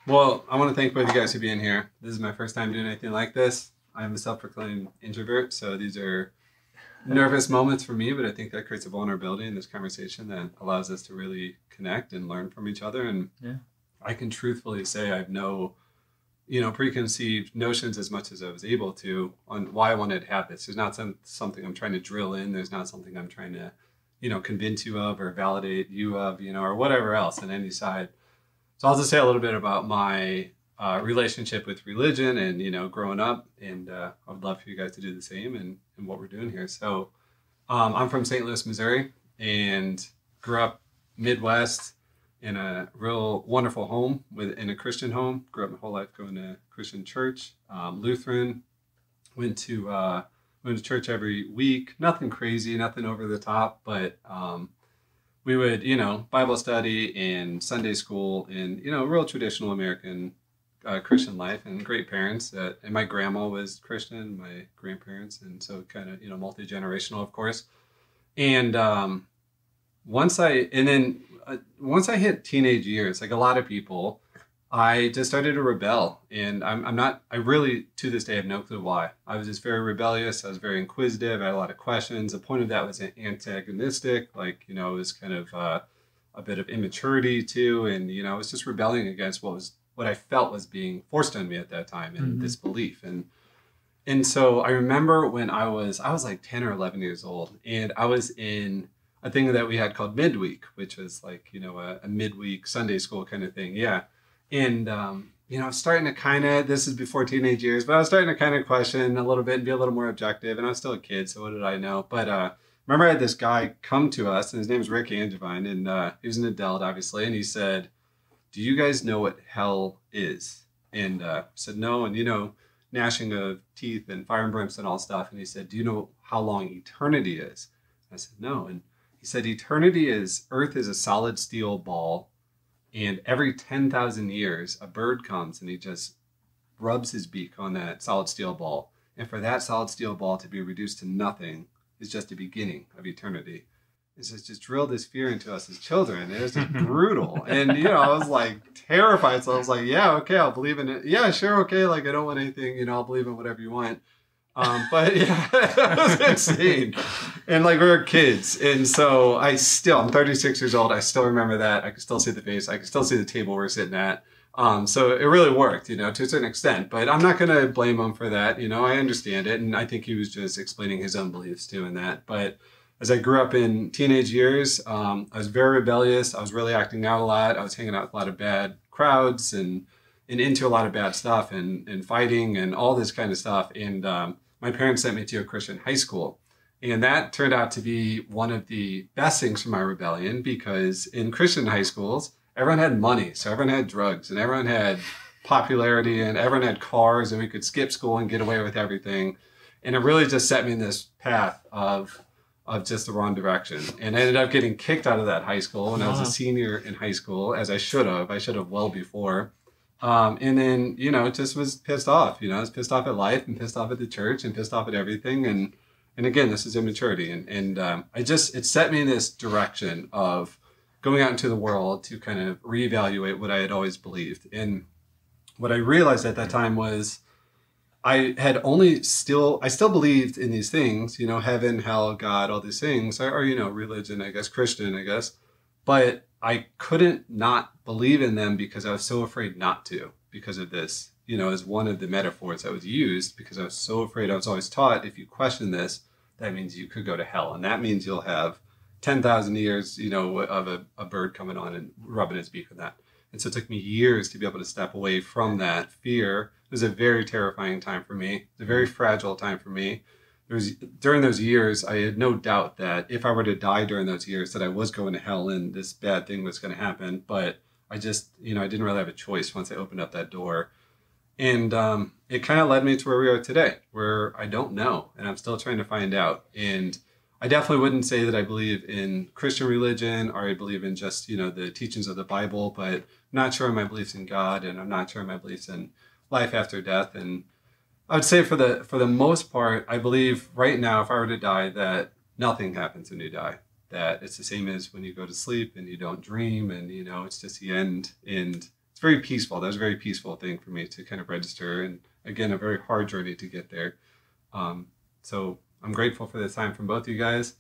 Well, I want to thank both of you guys for being here. This is my first time doing anything like this. I'm a self-proclaimed introvert, so these are nervous moments for me, but I think that creates a vulnerability in this conversation that allows us to really connect and learn from each other. And yeah. I can truthfully say I have no, preconceived notions as much as I was able to on why I wanted to have this. There's not something I'm trying to drill in. There's not something I'm trying to, convince you of or validate you of, or whatever else on any side. So I'll just say a little bit about my relationship with religion and, growing up. And I would love for you guys to do the same and what we're doing here. So I'm from St. Louis, Missouri, and grew up Midwest in a real wonderful home in a Christian home. Grew up my whole life going to Christian church, Lutheran. Went to church every week. Nothing crazy, nothing over the top, but we would, Bible study and Sunday school and, real traditional American Christian life, and great parents. And my grandma was Christian, my grandparents, and so kind of, multi-generational, of course. And once I hit teenage years, like a lot of people, I just started to rebel. And I really, to this day, have no clue why. I was just very rebellious. I was very inquisitive. I had a lot of questions. The point of that was antagonistic, like, it was kind of a bit of immaturity too. And, I was just rebelling against what I felt was being forced on me at that time, and this belief. And so I remember when I was like 10 or 11 years old, and I was in a thing that we had called midweek, which was like, a midweek Sunday school kind of thing. Yeah. And, I was starting to this is before teenage years, but I was starting to kind of question a little bit and be a little more objective. And I was still a kid, so what did I know? But remember I had this guy come to us, and his name was Rick Angevine, and he was an adult, obviously. And he said, "Do you guys know what hell is?" And I said, "No." And, gnashing of teeth and fire and brimstone and all stuff. And he said, "Do you know how long eternity is?" I said, "No." And he said, Earth is a solid steel ball. And every 10,000 years, a bird comes and he just rubs his beak on that solid steel ball. And for that solid steel ball to be reduced to nothing is just the beginning of eternity. It's just drilled this fear into us as children. It was just brutal. And, I was like terrified. So I was like, yeah, okay, I'll believe in it. Yeah, sure, okay. Like, I don't want anything, I'll believe in whatever you want. But yeah, it was insane. And like, we were kids. And so I'm 36 years old. I still remember that. I can still see the face. I can still see the table we're sitting at. So it really worked, to a certain extent, but I'm not going to blame him for that. I understand it. And I think he was just explaining his own beliefs too in that. But as I grew up in teenage years, I was very rebellious. I was really acting out a lot. I was hanging out with a lot of bad crowds and into a lot of bad stuff and fighting and all this kind of stuff. And my parents sent me to a Christian high school. And that turned out to be one of the best things for my rebellion, because in Christian high schools, everyone had money. So everyone had drugs and everyone had popularity and everyone had cars, and we could skip school and get away with everything. And it really just set me in this path of just the wrong direction. And I ended up getting kicked out of that high school when I was a senior in high school, as I should have. I should have well before. And then, just was pissed off. I was pissed off at life and pissed off at the church and pissed off at everything. And again, this is immaturity. And it set me in this direction of going out into the world to kind of reevaluate what I had always believed. And what I realized at that time was I still believed in these things, heaven, hell, God, all these things, or religion, I guess, Christian, I guess. But I couldn't not believe in them because I was so afraid not to, because of this, as one of the metaphors that was used, because I was so afraid. I was always taught, if you question this, that means you could go to hell. And that means you'll have 10,000 years, of a bird coming on and rubbing its beak with that. And so it took me years to be able to step away from that fear. It was a very terrifying time for me. It was a very fragile time for me. During those years, I had no doubt that if I were to die during those years, that I was going to hell and this bad thing was going to happen. But I just, I didn't really have a choice once I opened up that door. And it kind of led me to where we are today, where I don't know, and I'm still trying to find out. And I definitely wouldn't say that I believe in Christian religion, or I believe in just, the teachings of the Bible, but I'm not sure of my beliefs in God, and I'm not sure of my beliefs in life after death. And I would say for the most part, I believe right now, if I were to die, that nothing happens when you die. That it's the same as when you go to sleep and you don't dream, and it's just the end, and it's very peaceful. That was a very peaceful thing for me to kind of register, and again, a very hard journey to get there. So I'm grateful for the time from both of you guys.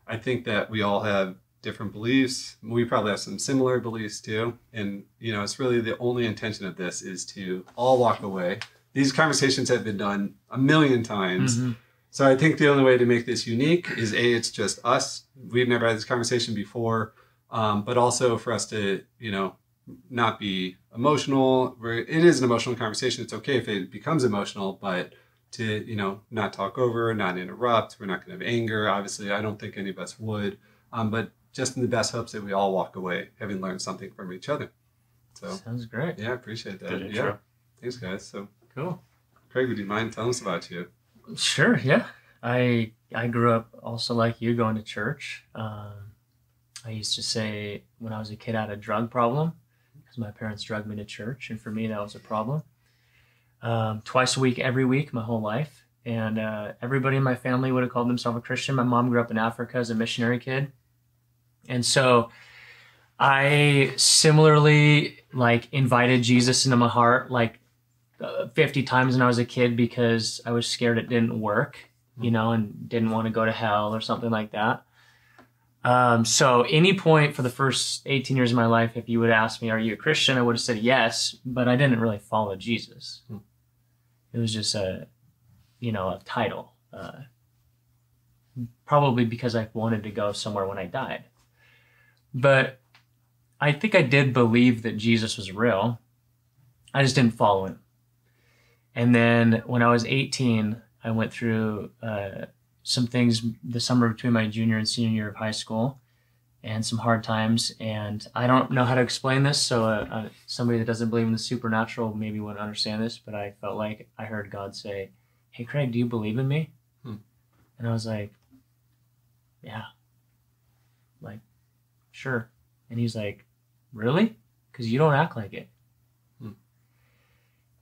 I think that we all have different beliefs. We probably have some similar beliefs too. And, it's really the only intention of this is to all walk away. These conversations have been done a million times. Mm-hmm. So I think the only way to make this unique is it's just us. We've never had this conversation before. But also for us to, not be emotional. It is an emotional conversation. It's okay if it becomes emotional, but to, not talk over, not interrupt. We're not going to have anger. Obviously, I don't think any of us would. But just in the best hopes that we all walk away having learned something from each other. So sounds great. Yeah, I appreciate that. Good intro. Yeah. Thanks, guys. So cool. Craig, would you mind telling us about you? Sure, yeah. I grew up also like you, going to church. I used to say when I was a kid I had a drug problem because my parents drugged me to church, and for me that was a problem. Twice a week, every week, my whole life. And everybody in my family would have called themselves a Christian. My mom grew up in Africa as a missionary kid. And so I similarly invited Jesus into my heart 50 times when I was a kid because I was scared it didn't work, and didn't want to go to hell or something like that. So any point for the first 18 years of my life, if you would ask me, are you a Christian? I would have said yes, but I didn't really follow Jesus. It was just a title, probably because I wanted to go somewhere when I died. But I think I did believe that Jesus was real. I just didn't follow him. And then when I was 18, I went through some things the summer between my junior and senior year of high school, and some hard times. And I don't know how to explain this, so somebody that doesn't believe in the supernatural maybe wouldn't understand this, but I felt like I heard God say, "Hey, Craig, do you believe in me?" And I was like, "Yeah." Sure. And he's like, "Really? Because you don't act like it."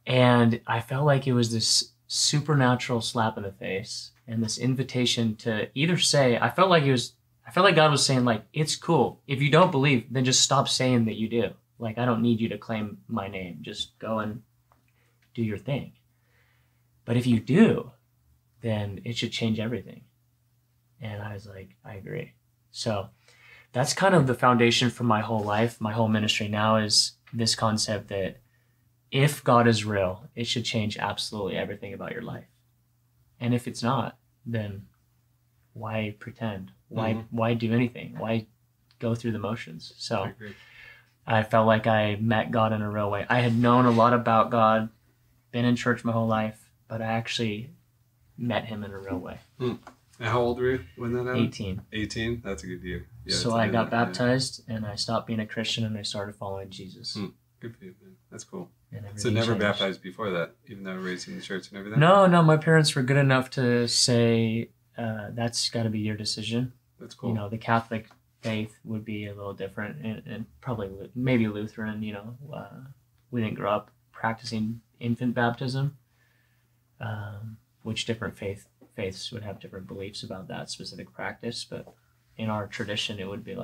And I felt like it was this supernatural slap in the face and this invitation to either say, I felt like God was saying, it's cool. If you don't believe, then just stop saying that you do. I don't need you to claim my name. Just go and do your thing. But if you do, then it should change everything. And I was like, I agree. So that's kind of the foundation for my whole life. My whole ministry now is this concept that if God is real, it should change absolutely everything about your life. And if it's not, then why pretend? Why do anything? Why go through the motions? So I felt like I met God in a real way. I had known a lot about God, been in church my whole life, but I actually met him in a real way. And how old were you when that happened? 18. 18? That's a good year. Yeah, so I got baptized, and I stopped being a Christian, and I started following Jesus. Good for you, man. That's cool. So never changed. Baptized before that, even though raised in the church and everything? No, my parents were good enough to say, that's got to be your decision. That's cool. The Catholic faith would be a little different, and probably maybe Lutheran. We didn't grow up practicing infant baptism, which different faiths would have different beliefs about that specific practice. But in our tradition, it would be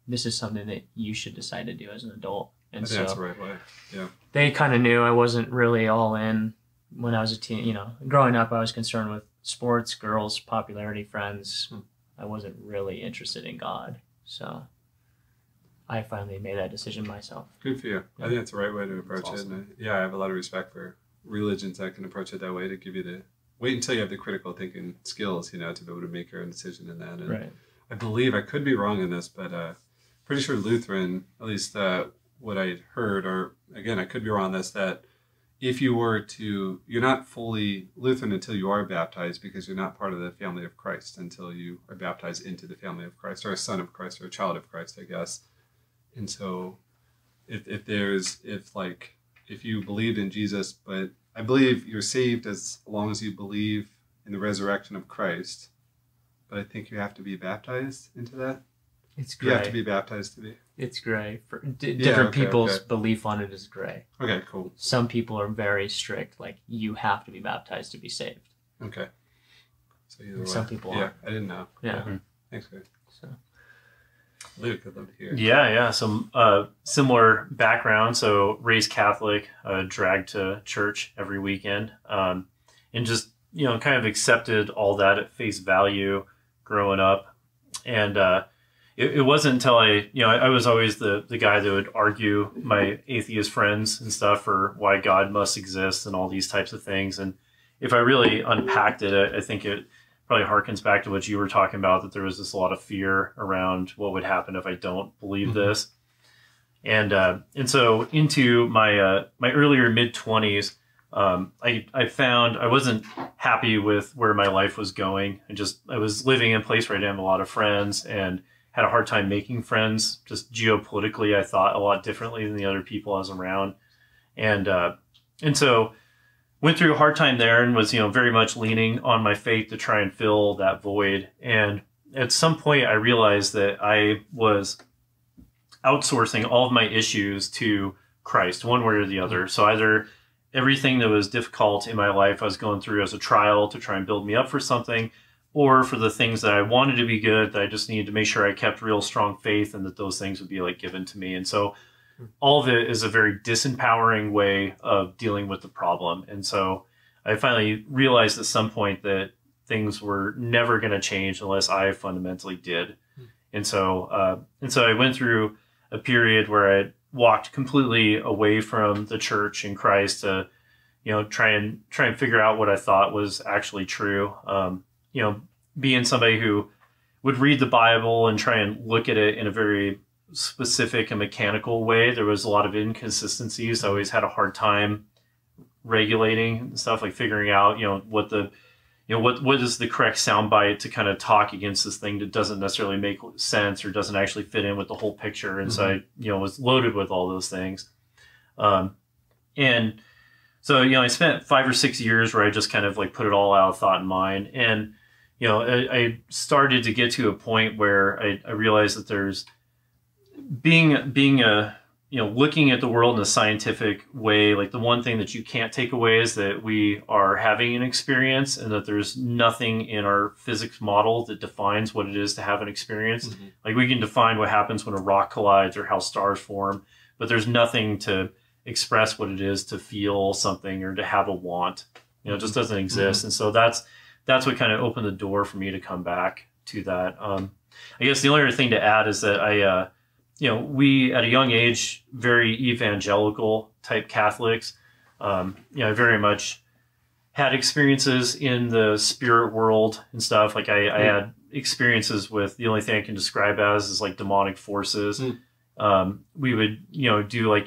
this is something that you should decide to do as an adult. And I think that's the right way. Yeah. They kind of knew I wasn't really all in when I was a teen. Growing up, I was concerned with sports, girls, popularity, friends. I wasn't really interested in God. So I finally made that decision myself. Good for you. Yeah. I think that's the right way to approach it. And I have a lot of respect for religions that can approach it that way, to give you the wait until you have the critical thinking skills, to be able to make your own decision in that. And right. I believe, I could be wrong in this, but pretty sure Lutheran, at least what I had heard, or again, I could be wrong on this, that if you were to, you're not fully Lutheran until you are baptized, because you're not part of the family of Christ until you are baptized into the family of Christ, or a son of Christ, or a child of Christ, I guess. And so if you believed in Jesus, but I believe you're saved as long as you believe in the resurrection of Christ, but I think you have to be baptized into that. It's gray. You have to be baptized to be. It's gray. For different people's belief on it is gray. Okay, cool. Some people are very strict, you have to be baptized to be saved. Okay. So either way. Some people aren't. I didn't know. Yeah. Thanks, guys. So. Luke, I'd love to hear. Yeah. Some similar background. So raised Catholic, dragged to church every weekend, and just kind of accepted all that at face value growing up. And it wasn't until I was always the guy that would argue my atheist friends and stuff for why God must exist and all these types of things. And if I really unpacked it, I think it probably harkens back to what you were talking about, that there was a lot of fear around what would happen if I don't believe this. And so into my my earlier mid-20s, I found I wasn't happy with where my life was going. I was living in a place where I didn't have a lot of friends and had a hard time making friends. Just geopolitically, I thought a lot differently than the other people I was around. And so went through a hard time there and was, very much leaning on my faith to try and fill that void. And at some point I realized that I was outsourcing all of my issues to Christ, one way or the other. So either everything that was difficult in my life I was going through as a trial to try and build me up for something, or for the things that I wanted to be good, that I just needed to make sure I kept real strong faith and that those things would be given to me. And so all of it is a very disempowering way of dealing with the problem. And so I finally realized at some point that things were never going to change unless I fundamentally did. And so I went through a period where I walked completely away from the church and Christ to, try and figure out what I thought was actually true. Being somebody who would read the Bible and try and look at it in a very specific and mechanical way, there was a lot of inconsistencies. I always had a hard time regulating stuff, figuring out, what is the correct soundbite to kind of talk against this thing that doesn't necessarily make sense or doesn't actually fit in with the whole picture. And so I, was loaded with all those things. And so, I spent 5 or 6 years where I just kind of put it all out of thought and mind. And, I started to get to a point where I realized that there's being a, looking at the world in a scientific way, the one thing that you can't take away is that we are having an experience and that there's nothing in our physics model that defines what it is to have an experience. We can define what happens when a rock collides or how stars form, but there's nothing to express what it is to feel something or to have a want. It just doesn't exist. And so that's what kind of opened the door for me to come back to that. I guess the only other thing to add is that we at a young age, very evangelical type Catholics, I very much had experiences in the spirit world and stuff. I had experiences with, the only thing I can describe as is demonic forces. We would, do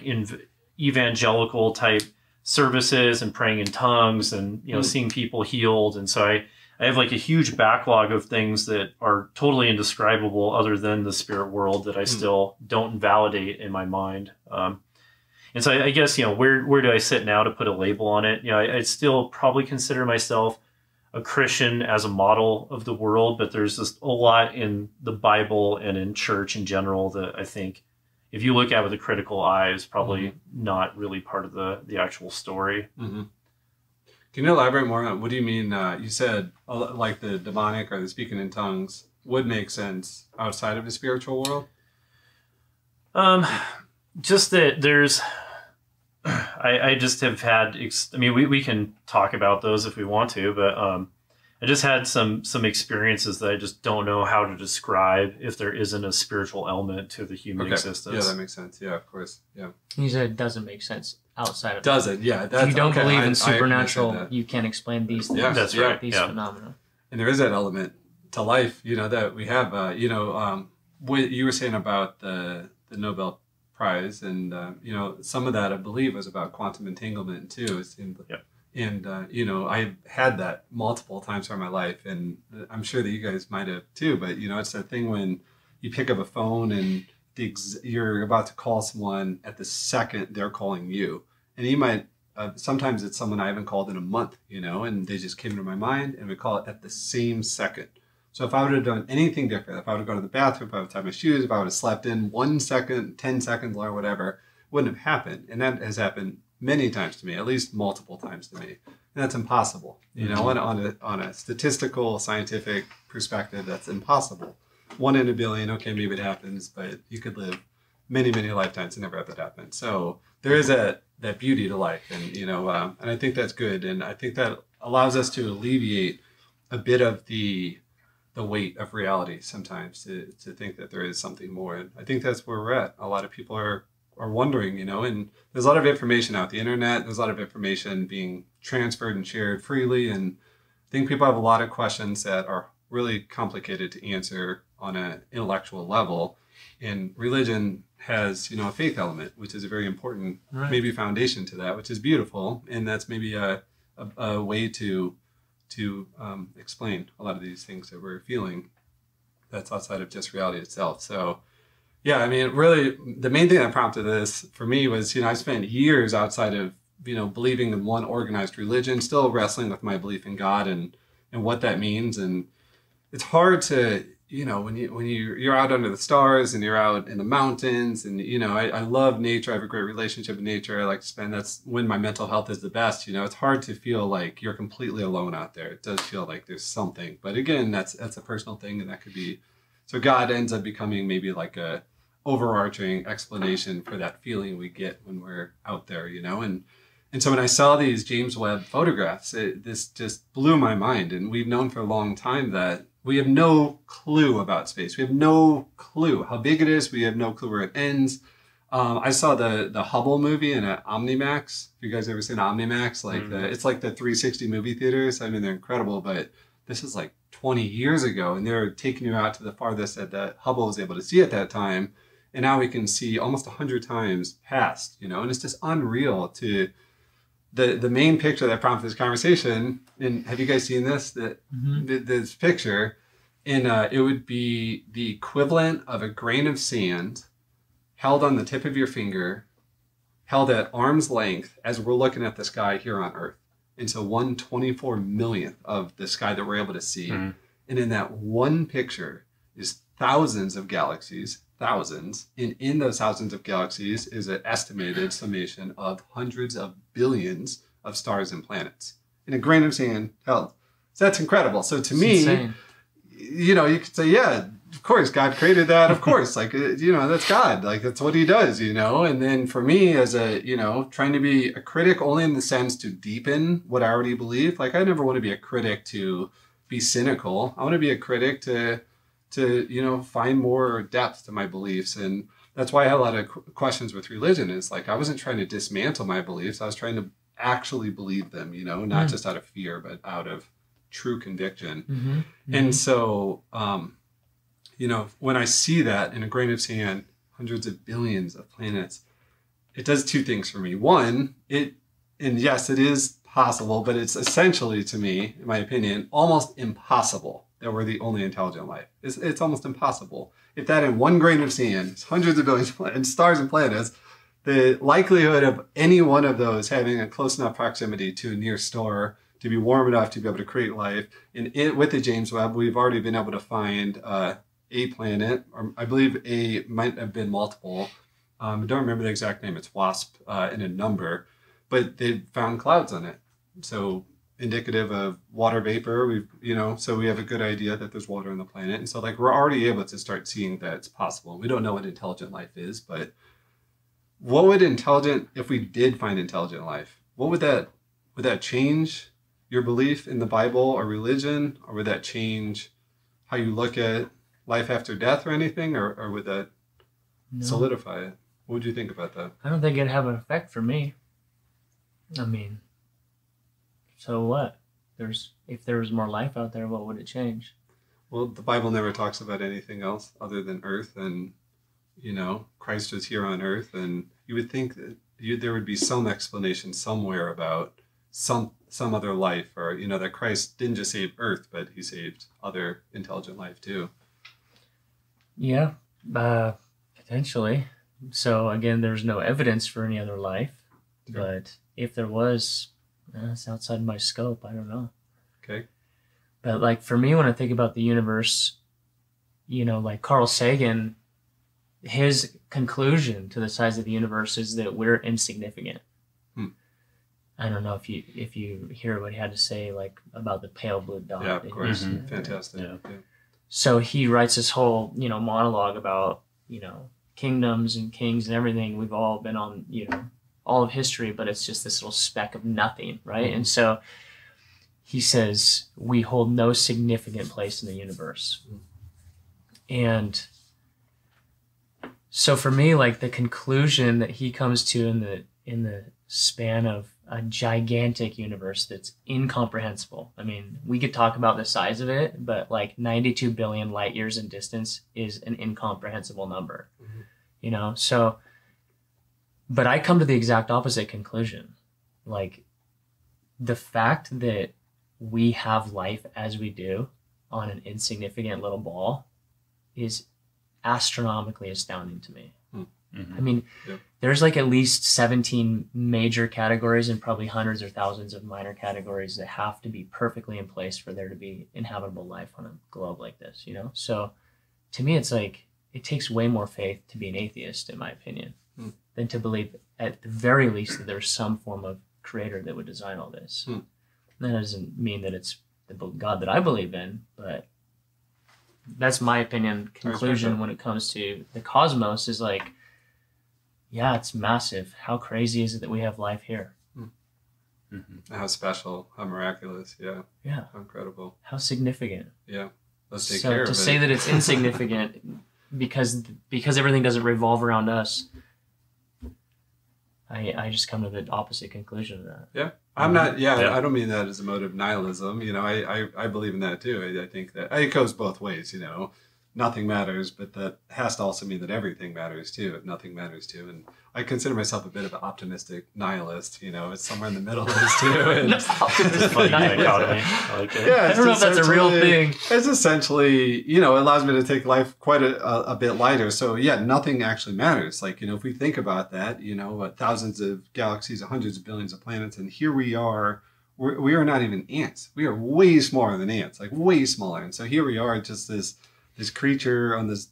evangelical type services and praying in tongues and, seeing people healed. And so I have a huge backlog of things that are totally indescribable other than the spirit world that I still don't validate in my mind. And so I guess, where do I sit now to put a label on it? I still probably consider myself a Christian as a model of the world, but there's just a lot in the Bible and in church in general that I think if you look at with a critical eye is probably not really part of the actual story. Can you elaborate more on what do you mean? You said the demonic or the speaking in tongues would make sense outside of the spiritual world? Just that there's, I just have had, we can talk about those if we want to, but I just had some experiences that I just don't know how to describe if there isn't a spiritual element to the human existence. Yeah, that makes sense. Yeah, of course. Yeah. You said it doesn't make sense outside of Does it? Yeah. If you don't believe in supernatural, you can't explain these things. Yeah, that's right. These phenomena. And there is that element to life, that we have, what you were saying about the Nobel Prize and, some of that I believe was about quantum entanglement too. It seemed, and, I've had that multiple times throughout my life and I'm sure that you guys might have too, but, it's that thing when you pick up a phone and you're about to call someone at the second they're calling you. And you might, sometimes it's someone I haven't called in a month, and they just came into my mind and we call it at the same second. So if I would have done anything different, if I would have gone to the bathroom, if I would have tied my shoes, if I would have slept in 1 second, 10 seconds or whatever, wouldn't have happened. And that has happened many times to me, at least multiple times to me. And that's impossible. On a statistical, scientific perspective, that's impossible. 1 in a billion. Okay, maybe it happens, but you could live many, many lifetimes and never have that happen. So there is that beauty to life, and and I think that's good, and I think that allows us to alleviate a bit of the weight of reality sometimes, to think that there is something more. And I think that's where we're at. A lot of people are wondering, and there's a lot of information out the internet. There's a lot of information being transferred and shared freely, and I think people have a lot of questions that are really complicated to answer on an intellectual level. And religion has, a faith element, which is a very important, maybe foundation to that, which is beautiful. And that's maybe a way to explain a lot of these things that we're feeling that's outside of just reality itself. So, yeah, I mean, really, the main thing that prompted this for me was, I spent years outside of, believing in one organized religion, still wrestling with my belief in God and what that means. And it's hard to, when you're out under the stars and you're out in the mountains, and I love nature. I have a great relationship with nature. I like to spend. That's when my mental health is the best. It's hard to feel like you're completely alone out there. It does feel like there's something, but again, that's a personal thing, and that could be. So God ends up becoming maybe like a overarching explanation for that feeling we get when we're out there. And so when I saw these James-Webb photographs, this just blew my mind. And we've known for a long time that we have no clue about space. We have no clue how big it is. We have no clue where it ends. I saw the Hubble movie in Omnimax. Have you guys ever seen Omnimax? It's like the 360 movie theaters. I mean, they're incredible, but this is like 20 years ago, and they're taking you out to the farthest that Hubble was able to see at that time. And now we can see almost 100 times past, and it's just unreal to the main picture that prompted this conversation. And have you guys seen this? This picture, and it would be the equivalent of a grain of sand held on the tip of your finger, held at arm's length as we're looking at the sky here on Earth. And so 1/24 millionth of the sky that we're able to see. And in that one picture is thousands of galaxies, thousands. And in those thousands of galaxies is an estimated summation of hundreds of billions of stars and planets in a grain of sand held. So that's incredible. So to me, insane. You could say, yeah, of course, God created that. Of course, that's God. Like, that's what he does, And then for me as trying to be a critic only in the sense to deepen what I already believe. Like, I never want to be a critic to be cynical. I want to be a critic to find more depth to my beliefs. And that's why I had a lot of questions with religion. Is like, I wasn't trying to dismantle my beliefs. I was trying to actually believe them, not just out of fear, but out of true conviction. And so, when I see that in a grain of sand, hundreds of billions of planets, it does two things for me. One, and yes, it is possible, but it's essentially, to me, in my opinion, almost impossible that we're the only intelligent life. It's almost impossible. If that in one grain of sand is hundreds of billions of stars and planets, the likelihood of any one of those having a close enough proximity to a near star to be warm enough to be able to create life, and with the James-Webb, we've already been able to find a planet, or I believe a might have been multiple. I don't remember the exact name. It's WASP in a number, but they found clouds on it. So indicative of water vapor. So we have a good idea that there's water on the planet. And so we're already able to start seeing that it's possible. We don't know what intelligent life is, but what would if we did find intelligent life, would that change your belief in the Bible or religion? Or would that change how you look at life after death or anything? Or would that solidify it? What would you think about that? I don't think it'd have an effect for me. I mean, so what? If there was more life out there, what would it change? Well, the Bible never talks about anything else other than Earth, and Christ was here on Earth, and you would think that there would be some explanation somewhere about some other life, or that Christ didn't just save Earth, but he saved other intelligent life too. Yeah, potentially. So again, there's no evidence for any other life, but if there was, it's outside my scope. I don't know. Okay. But for me, when I think about the universe, Carl Sagan, his conclusion to the size of the universe is that we're insignificant. I don't know if you hear what he had to say about the pale blue dot. Yeah, of course. Fantastic. Yeah. So he writes this whole, monologue about, kingdoms and kings and everything. We've all been on, all of history, but it's just this little speck of nothing, right? And so he says, we hold no significant place in the universe. And so for me, like the conclusion that he comes to in the span of a gigantic universe that's incomprehensible. I mean, we could talk about the size of it, but like 92 billion light years in distance is an incomprehensible number, So, but I come to the exact opposite conclusion. Like the fact that we have life as we do on an insignificant little ball is astronomically astounding to me. I mean, there's like at least 17 major categories and probably hundreds or thousands of minor categories that have to be perfectly in place for there to be inhabitable life on a globe like this, So to me, it's like, it takes way more faith to be an atheist, in my opinion, than to believe at the very least that there's some form of creator that would design all this. That doesn't mean that it's the God that I believe in, but that's my opinion conclusion when it comes to the cosmos is like, yeah, it's massive. How crazy is it that we have life here? How special, how miraculous. Yeah. How incredible. How significant. Yeah. Let's take care of it. To say that it's insignificant because everything doesn't revolve around us, I just come to the opposite conclusion of that. Yeah. I'm not, I don't mean that as a mode of nihilism. I believe in that too. I think that it goes both ways, nothing matters, but that has to also mean that everything matters too, if nothing matters too. And I consider myself a bit of an optimistic nihilist, it's somewhere in the middle of this too. And I like it. Yeah, I don't know if that's a real thing. It's essentially, it allows me to take life quite a bit lighter. So yeah, nothing actually matters. Like, if we think about that, thousands of galaxies, hundreds of billions of planets, and here we are, we are not even ants. We are way smaller than ants, like way smaller. And so here we are, just this creature on this,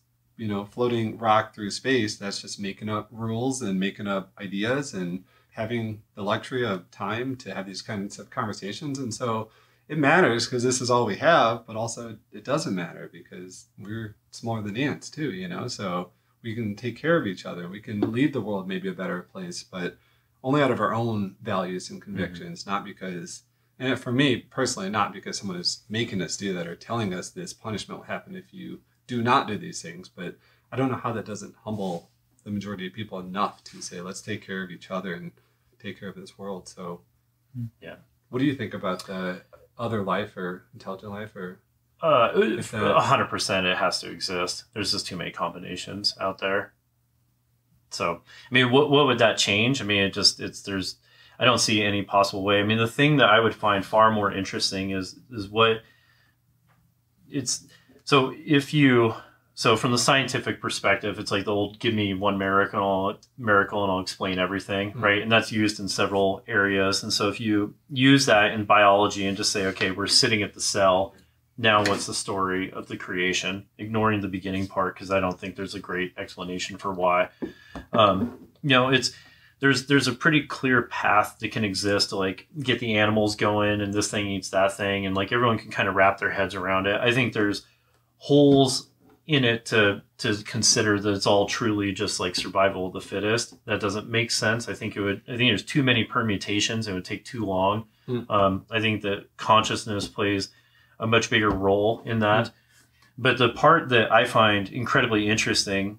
floating rock through space that's just making up rules and making up ideas and having the luxury of time to have these kinds of conversations. And so it matters because this is all we have, but also it doesn't matter because we're smaller than ants too, so we can take care of each other. We can leave the world maybe a better place, but only out of our own values and convictions, not because, and for me personally, not because someone is making us do that or telling us this punishment will happen if you do not do these things. But I don't know how that doesn't humble the majority of people enough to say, let's take care of each other and take care of this world. So yeah. What do you think about the other life or intelligent life or? 100% it has to exist. There's just too many combinations out there. So, I mean, what would that change? I mean, I don't see any possible way. I mean, the thing that I would find far more interesting is what it's, so from the scientific perspective, it's like the old, give me one miracle and I'll explain everything, right? And that's used in several areas. And so if you use that in biology and just say, okay, we're sitting at the cell, now what's the story of the creation, ignoring the beginning part, because I don't think there's a great explanation for why. There's a pretty clear path that can exist to like get the animals going and this thing eats that thing, and like everyone can kind of wrap their heads around it. I think there's holes in it to consider that it's all truly just like survival of the fittest. That doesn't make sense. I think there's too many permutations. It would take too long. I think that consciousness plays a much bigger role in that. But the part that I find incredibly interesting,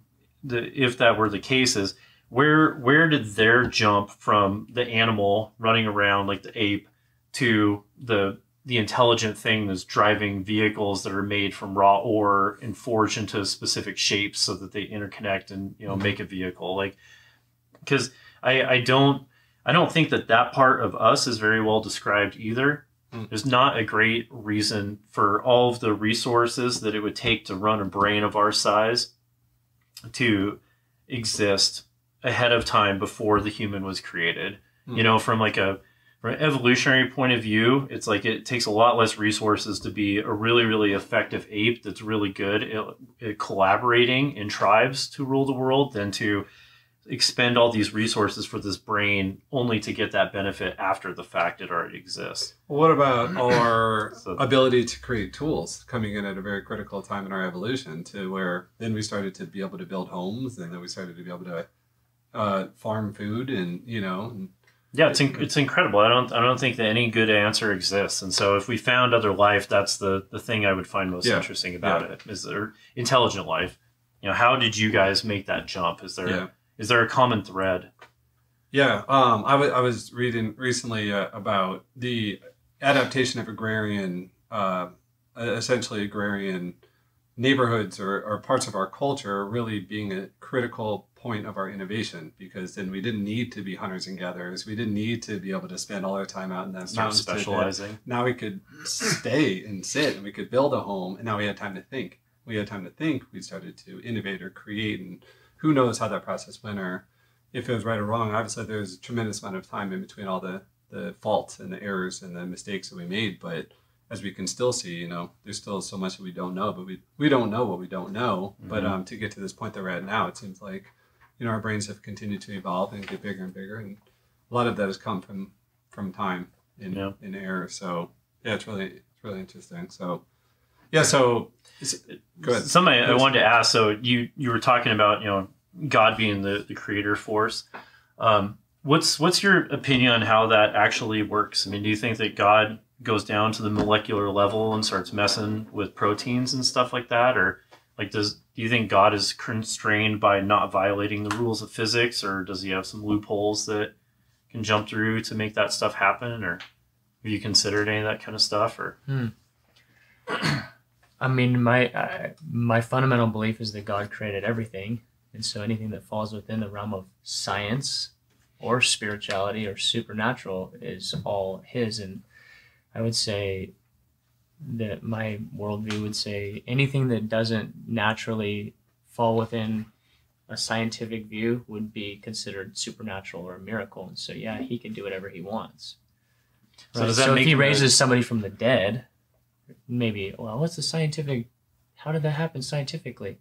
if that were the case, is where did their jump from the animal running around like the ape to the intelligent thing that's driving vehicles that are made from raw ore and forged into specific shapes so that they interconnect and make a vehicle? Like, because I don't think that part of us is very well described either. There's not a great reason for all of the resources that it would take to run a brain of our size to exist ahead of time before the human was created. From an evolutionary point of view, it's like it takes a lot less resources to be a really, really effective ape that's really good at collaborating in tribes to rule the world than to expend all these resources for this brain only to get that benefit after the fact it already exists. What about our So- ability to create tools coming in at a very critical time in our evolution, to where then we started to be able to build homes, and then we started to be able to farm food, and Yeah, it's incredible. I don't think that any good answer exists. And so if we found other life, that's the thing I would find most interesting about it. Is there intelligent life? How did you guys make that jump? Is there a common thread? Yeah, I was reading recently about the adaptation of essentially agrarian neighborhoods or parts of our culture really being a critical point of our innovation, because then we didn't need to be hunters and gatherers. We didn't need to be able to spend all our time out in the mountains. Specializing. Now we could stay and sit, and we could build a home, and now we had time to think. We started to innovate or create, and who knows how that process went, or if it was right or wrong. Obviously, there's a tremendous amount of time in between all the faults and the errors and the mistakes that we made, but as we can still see, there's still so much that we don't know, but we don't know what we don't know. Mm-hmm. But to get to this point that we're at now, it seems like, our brains have continued to evolve and get bigger and bigger. And a lot of that has come from time in error. So yeah, it's really interesting. So yeah, go ahead. Something I wanted to ask, so you were talking about, God being the creator force. What's your opinion on how that actually works? I mean, do you think that God goes down to the molecular level and starts messing with proteins and stuff like that? Or do you think God is constrained by not violating the rules of physics, or does he have some loopholes that can jump through to make that stuff happen? Or have you considered any of that kind of stuff? Or I mean, my fundamental belief is that God created everything, and so anything that falls within the realm of science or spirituality or supernatural is all his. And I would say that my worldview would say anything that doesn't naturally fall within a scientific view would be considered supernatural or a miracle. And so, yeah, he can do whatever he wants. So right? does that so make if he raises somebody from the dead, maybe, well, what's the scientific, how did that happen scientifically?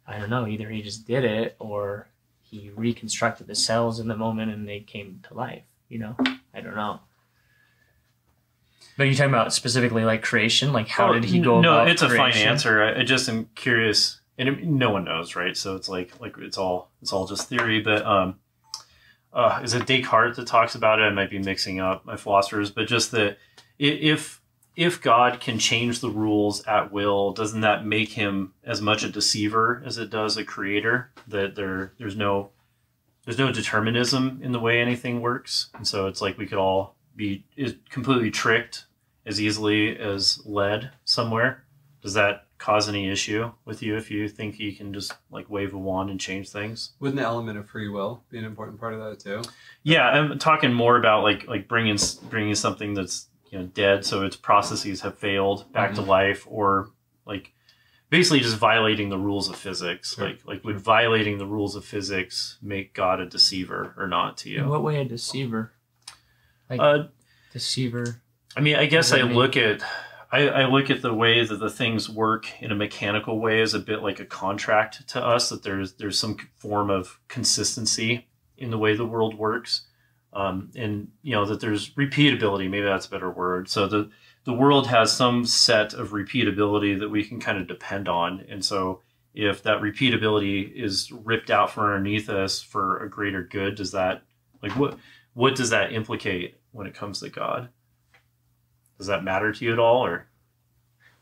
I don't know. Either he just did it, or he reconstructed the cells in the moment and they came to life. I don't know. But are you talking about specifically like creation? Like how did he go about No, it's creation? a fine answer. I just am curious, and no one knows, right? So it's like it's all just theory. But is it Descartes that talks about it? I might be mixing up my philosophers, but just that if God can change the rules at will, doesn't that make him as much a deceiver as it does a creator? That there's no determinism in the way anything works, and so it's like we could all be completely tricked as easily as led somewhere. Does that cause any issue with you if you think you can just wave a wand and change things? Wouldn't the element of free will be an important part of that too? Yeah, I'm talking more about like bringing something that's dead, so its processes have failed back to life, or basically just violating the rules of physics. Sure. Would violating the rules of physics make God a deceiver or not to you? In what way a deceiver? Deceiver. I mean, I guess I look at the way that the things work in a mechanical way as a bit like a contract to us, that there's some form of consistency in the way the world works. And that there's repeatability, maybe that's a better word. So the world has some set of repeatability that we can kind of depend on. And so if that repeatability is ripped out from underneath us for a greater good, does that, what does that implicate when it comes to God? Does that matter to you at all? Or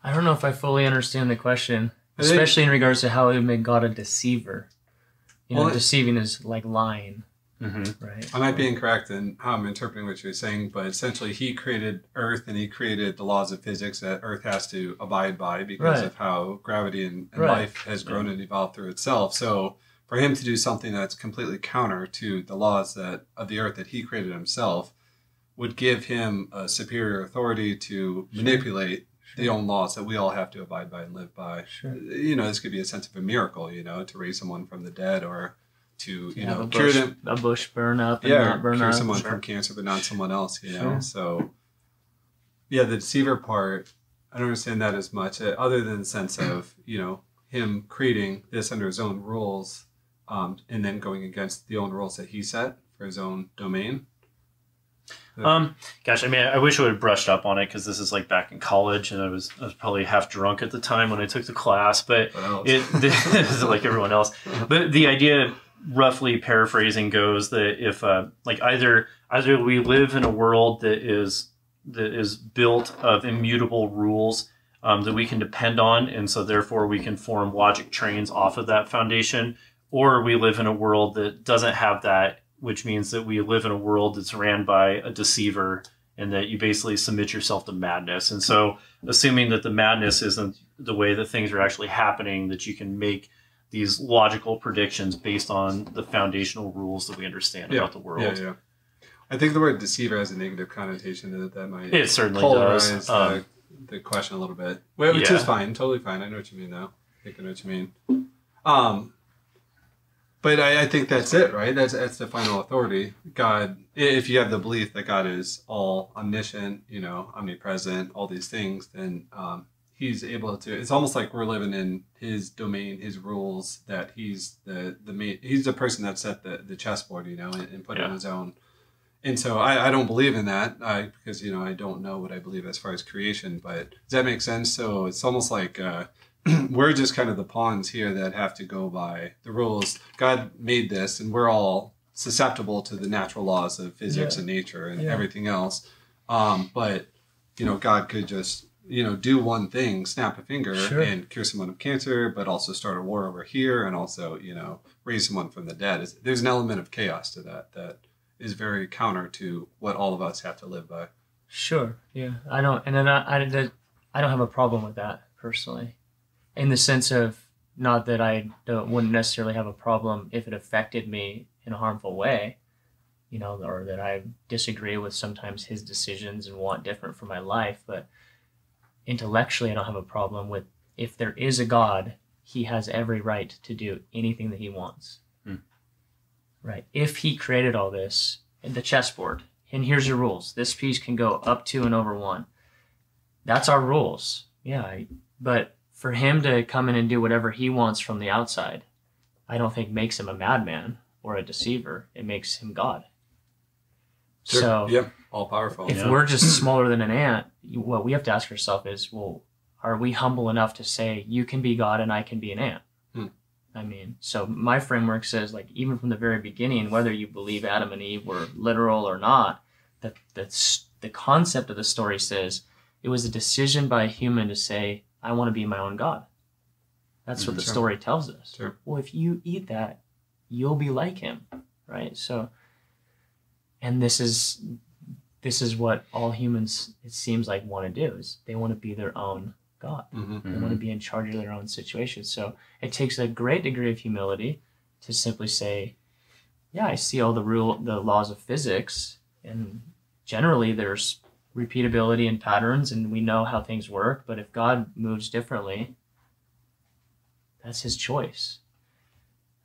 I don't know if I fully understand the question, especially in regards to how it would make God a deceiver. Deceiving is like lying. Mm-hmm. Right. I might be incorrect in how I'm interpreting what you're saying, but essentially he created Earth and he created the laws of physics that Earth has to abide by because of how gravity and life has grown and evolved through itself. So for him to do something that's completely counter to the laws of the Earth that he created himself would give him a superior authority to manipulate the own laws that we all have to abide by and live by. Sure. This could be a sense of a miracle, to raise someone from the dead, or to cure them, a bush burn up and not burn cure up. Someone from cancer but not someone else. So the deceiver part, I don't understand that as much, other than the sense of him creating this under his own rules. and then going against the own rules that he set for his own domain. Gosh, I mean, I wish I would have brushed up on it because this is like back in college, and I was probably half drunk at the time when I took the class. But it like everyone else. But the idea, roughly paraphrasing, goes that if like either we live in a world that is built of immutable rules that we can depend on, and so therefore we can form logic trains off of that foundation, or we live in a world that doesn't have that, which means that we live in a world that's ran by a deceiver and that you basically submit yourself to madness. And so assuming that the madness isn't the way that things are actually happening, that you can make these logical predictions based on the foundational rules that we understand about the world. Yeah. I think the word deceiver has a negative connotation that might it certainly polarize does. The question a little bit, which is fine, totally fine. I know what you mean, though. I think I know what you mean. But I think that's it, right? That's the final authority. God, if you have the belief that God is all omniscient, omnipresent, all these things, then he's able to. It's almost like we're living in his domain, his rules. That he's he's the person that set the chessboard, and put it on his own. And so I don't believe in that because I don't know what I believe as far as creation. But does that make sense? So it's almost like. We're just kind of the pawns here that have to go by the rules. God made this, and we're all susceptible to the natural laws of physics and nature and everything else. But God could just do one thing, snap a finger, and cure someone of cancer, but also start a war over here, and also raise someone from the dead. There's an element of chaos to that is very counter to what all of us have to live by. Sure. Yeah. I don't have a problem with that personally. In the sense of, not that I wouldn't necessarily have a problem if it affected me in a harmful way, or that I disagree with sometimes his decisions and want different for my life. But intellectually, I don't have a problem with, if there is a God, he has every right to do anything that he wants. Right? If he created all this, the chessboard, and here's your rules. This piece can go up 2 and over 1. That's our rules. Yeah, but for him to come in and do whatever he wants from the outside, I don't think makes him a madman or a deceiver. It makes him God. Sure. So, all powerful. If we're just smaller than an ant, what we have to ask ourselves is, well, are we humble enough to say, you can be God and I can be an ant? I mean, so my framework says, like, even from the very beginning, whether you believe Adam and Eve were literal or not, the concept of the story says it was a decision by a human to say, I want to be my own God. That's what the story tells us. Sure. Well, if you eat that, you'll be like him, right? So, and this is what all humans, it seems like, want to do, is they want to be their own God. They want to be in charge of their own situation. So it takes a great degree of humility to simply say, yeah, I see all the laws of physics, and generally there's repeatability and patterns, and we know how things work. But if God moves differently, that's his choice.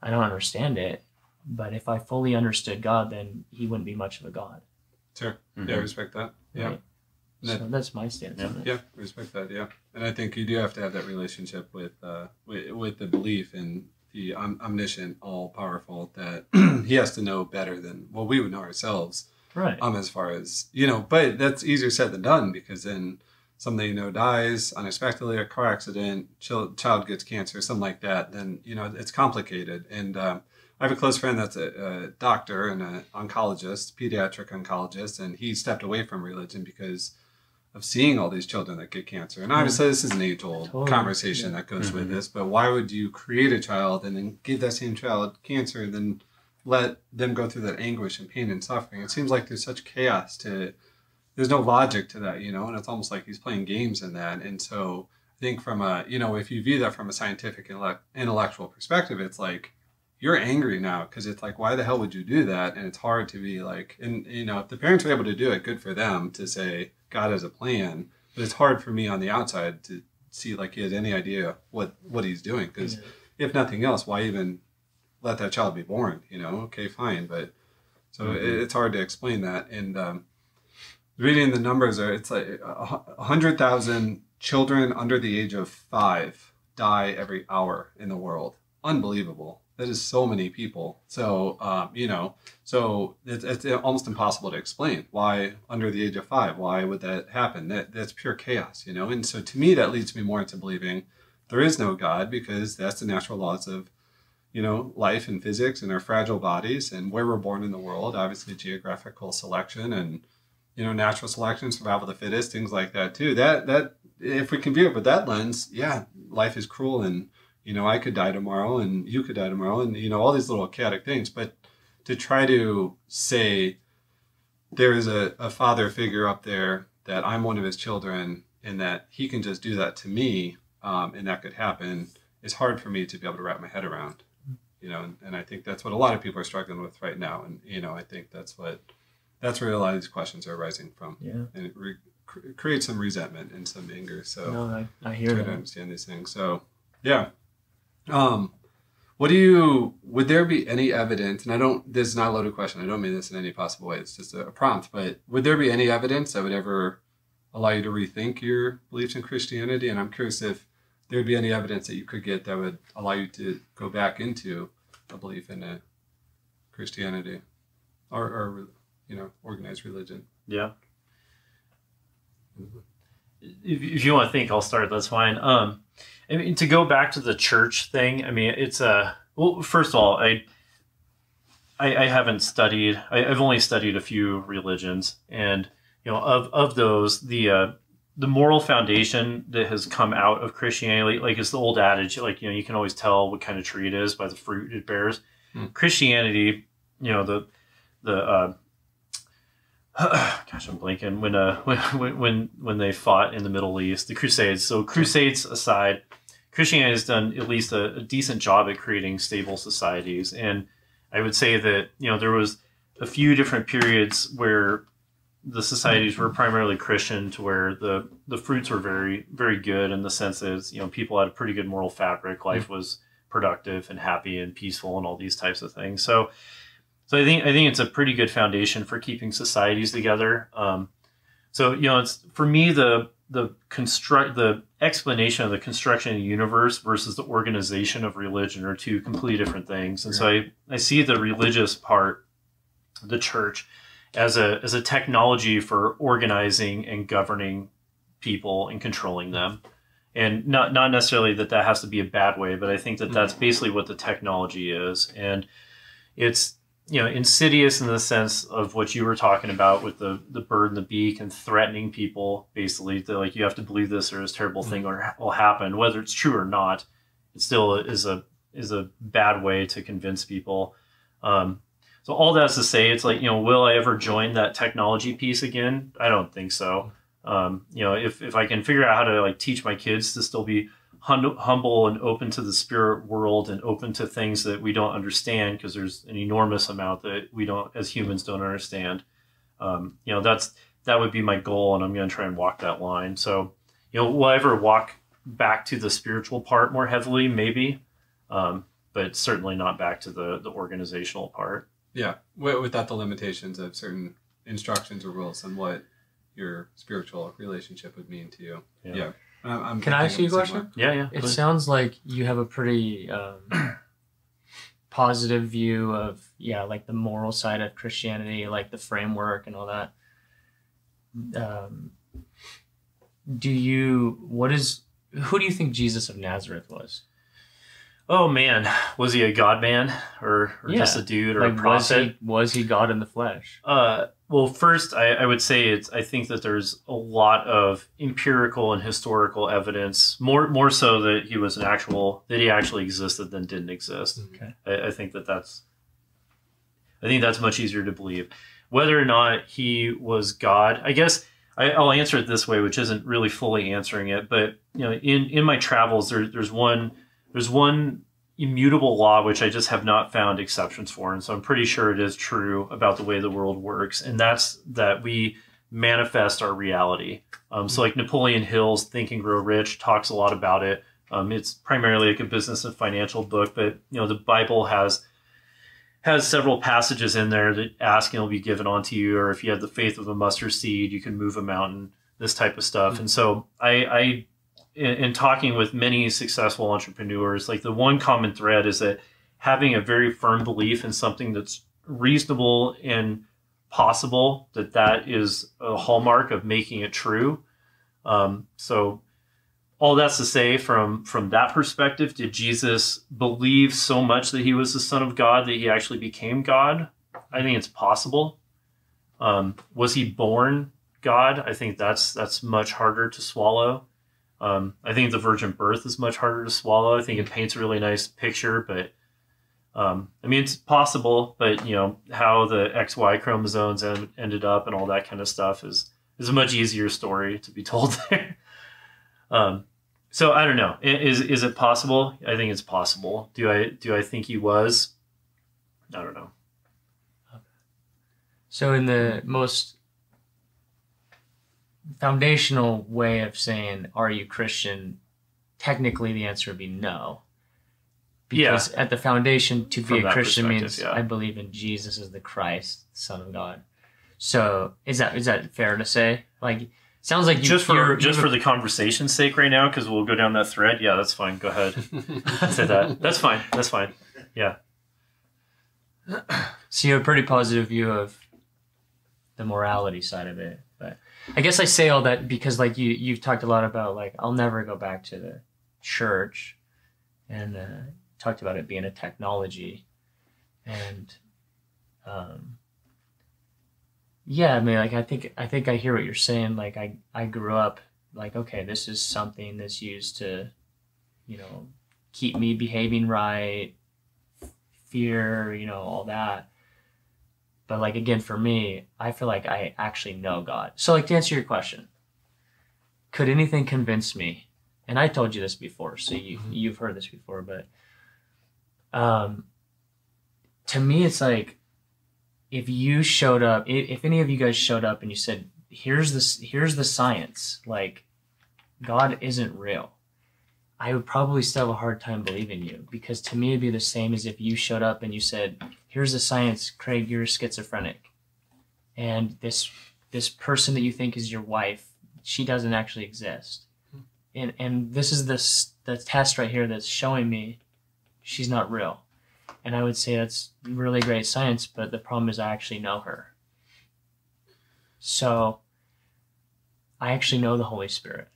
I don't understand it, but if I fully understood God, then he wouldn't be much of a God. Sure. Yeah, I respect that. Yeah. Right? So that's my stance on it. Yeah, respect that. Yeah, and I think you do have to have that relationship with the belief in the omniscient, all powerful, that he has to know better than we would know ourselves. Right. As far as, but that's easier said than done, because then somebody dies unexpectedly, a car accident, child gets cancer, something like that, then, it's complicated. And I have a close friend that's a doctor and an oncologist, pediatric oncologist, and he stepped away from religion because of seeing all these children that get cancer. And obviously this is an age-old conversation that goes with this, but why would you create a child and then give that same child cancer and then let them go through that anguish and pain and suffering? It seems like there's such chaos there's no logic to that, and it's almost like he's playing games in that. And so I think from if you view that from a scientific intellectual perspective, it's like, you're angry now because it's like, why the hell would you do that? And it's hard to be like, and if the parents are able to do it, good for them to say God has a plan. But it's hard for me on the outside to see like he has any idea what he's doing, because if nothing else, why even let that child be born? Okay, fine, but so it's hard to explain that. And reading the numbers, it's like 100,000 children under the age of 5 die every hour in the world. Unbelievable. That is so many people. So, you know, so it's almost impossible to explain why under the age of 5, why would that happen? That's pure chaos, you know? And so to me, that leads me more into believing there is no God, because that's the natural laws of, you know, life and physics and our fragile bodies and where we're born in the world, obviously geographical selection and, you know, natural selection, survival of the fittest, things like that too. That if we can view it with that lens, yeah, life is cruel, and, you know, I could die tomorrow and you could die tomorrow, and, you know, all these little chaotic things. But to try to say there is a father figure up there, that I'm one of his children and that he can just do that to me, and that could happen, is hard for me to be able to wrap my head around. You know, and I think that's what a lot of people are struggling with right now. And, you know, I think that's where a lot of these questions are arising from. Yeah. And it creates some resentment and some anger. So no, I hear that. To understand these things. So, yeah. Would there be any evidence, and this is not a loaded question, I don't mean this in any possible way, it's just a prompt, but would there be any evidence that would ever allow you to rethink your beliefs in Christianity? And I'm curious if there'd be any evidence that you could get that would allow you to go back into a belief in a Christianity or you know, organized religion. Yeah. If you want to think, I'll start. That's fine. I mean, to go back to the church thing, I mean, it's well, first of all, I haven't studied. I've only studied a few religions, and, you know, of those, the moral foundation that has come out of Christianity, like, it's the old adage, like, you know, you can always tell what kind of tree it is by the fruit it bears. Christianity, you know, the gosh, I'm blanking, when they fought in the Middle East, the Crusades. So Crusades aside, Christianity has done at least a decent job at creating stable societies. And I would say that, you know, there was a few different periods where the societies were primarily Christian, to where the fruits were very, very good, in the sense that, you know, people had a pretty good moral fabric. Life was productive and happy and peaceful and all these types of things. So I think it's a pretty good foundation for keeping societies together. So, you know, it's, for me, the explanation of the construction of the universe versus the organization of religion are two completely different things. And so I see the religious part, the church, as a technology for organizing and governing people and controlling them. And not necessarily that has to be a bad way, but I think that that's basically what the technology is. And it's, you know, insidious in the sense of what you were talking about with the bird and the beak, and threatening people, basically, that, like, you have to believe this or this terrible thing will happen, whether it's true or not. It still is a bad way to convince people. So all that's to say, it's like, you know, will I ever join that technology piece again? I don't think so. You know, if I can figure out how to, like, teach my kids to still be humble and open to the spirit world and open to things that we don't understand, because there's an enormous amount that we don't, as humans, don't understand. You know, that would be my goal, and I'm going to try and walk that line. So, you know, will I ever walk back to the spiritual part more heavily? Maybe, but certainly not back to the organizational part. Yeah, without the limitations of certain instructions or rules on what your spiritual relationship would mean to you. Yeah. Can I ask you a question? Yeah. It sounds like you have a pretty positive view of, like, the moral side of Christianity, like the framework and all that. Who do you think Jesus of Nazareth was? Oh man, was he a God man or just a dude or, like, a prophet? Was he God in the flesh? Well, first, I would say I think that there's a lot of empirical and historical evidence, more so that he actually existed than didn't exist. Okay. I think that's much easier to believe. Whether or not he was God, I guess I'll answer it this way, which isn't really fully answering it. But, you know, in my travels, there's one immutable law which I just have not found exceptions for, and so I'm pretty sure it is true about the way the world works, and that's that we manifest our reality. So, like, Napoleon Hill's Think and Grow Rich talks a lot about it. It's primarily like a business and financial book, but, you know, the Bible has several passages in there that ask and it'll be given unto you, or if you have the faith of a mustard seed, you can move a mountain, this type of stuff. And so in talking with many successful entrepreneurs, like, the one common thread is that having a very firm belief in something that's reasonable and possible, that is a hallmark of making it true. So all that's to say, from that perspective, did Jesus believe so much that he was the Son of God that he actually became God? I think it's possible. Was he born God? I think that's much harder to swallow. I think the virgin birth is much harder to swallow. I think it paints a really nice picture, but I mean, it's possible, but how the XY chromosomes ended up and all that kind of stuff is a much easier story to be told there. So I don't know. Is it possible? I think it's possible. Do I think he was? I don't know. So in the most foundational way of saying, are you Christian? Technically, the answer would be no. Because at the foundation, to be a Christian means I believe in Jesus as the Christ, the Son of God. So is that fair to say? Like, sounds like just for the conversation's sake right now, because we'll go down that thread. Yeah, that's fine. Go ahead. Say that. That's fine. That's fine. Yeah. So you have a pretty positive view of the morality side of it, but I guess I say all that because like you've talked a lot about like I'll never go back to the church, and talked about it being a technology, and yeah, I mean, like I think I hear what you're saying. Like I grew up like, okay, this is something that's used to, keep me behaving right, fear, all that. But like, again, for me, I feel like I actually know God. So like, to answer your question, could anything convince me? And I told you this before, so you've heard this before, but to me, it's like, if you showed up, if any of you guys showed up and you said, here's the science, like God isn't real, I would probably still have a hard time believing you, because to me it'd be the same as if you showed up and you said, here's the science, Craig, you're schizophrenic, and this person that you think is your wife, she doesn't actually exist, and this is the test right here that's showing me she's not real. And I would say that's really great science, but the problem is I actually know her. So I actually know the Holy Spirit.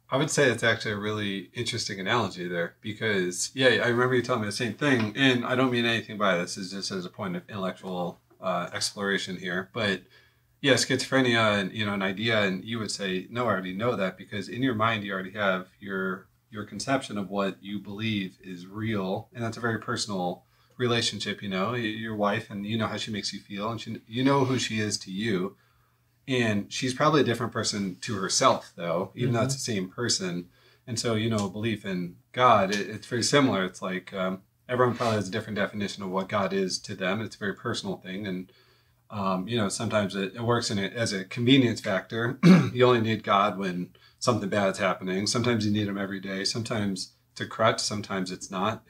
I would say it's actually a really interesting analogy there, because, yeah, I remember you telling me the same thing, and I don't mean anything by this. It's just as a point of intellectual exploration here. But, yeah, schizophrenia and, an idea, and you would say, no, I already know that, because in your mind you already have your conception of what you believe is real, and that's a very personal relationship. Your wife, and how she makes you feel, and who she is to you, and she's probably a different person to herself, though, even though it's the same person. And so belief in God, it's very similar. It's like everyone probably has a different definition of what God is to them. It's a very personal thing, and sometimes it works as a convenience factor. You only need God when something bad's happening. Sometimes you need him every day. Sometimes it's a crutch. Sometimes it's not.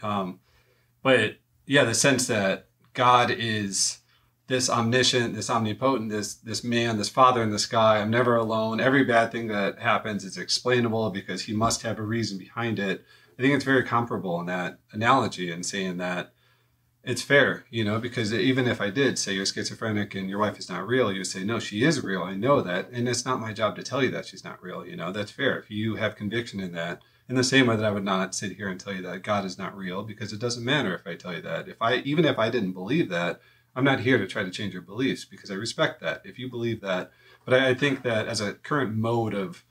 But yeah, the sense that God is this omniscient, this omnipotent, this man, this father in the sky. I'm never alone. Every bad thing that happens is explainable because he must have a reason behind it. I think it's very comparable in that analogy, and saying that it's fair, because even if I did say you're schizophrenic and your wife is not real, you would say, no, she is real. I know that. And it's not my job to tell you that she's not real. That's fair. If you have conviction in that, in the same way that I would not sit here and tell you that God is not real, because it doesn't matter if I tell you that. Even if I didn't believe that, I'm not here to try to change your beliefs, because I respect that if you believe that. But I think that as a current mode of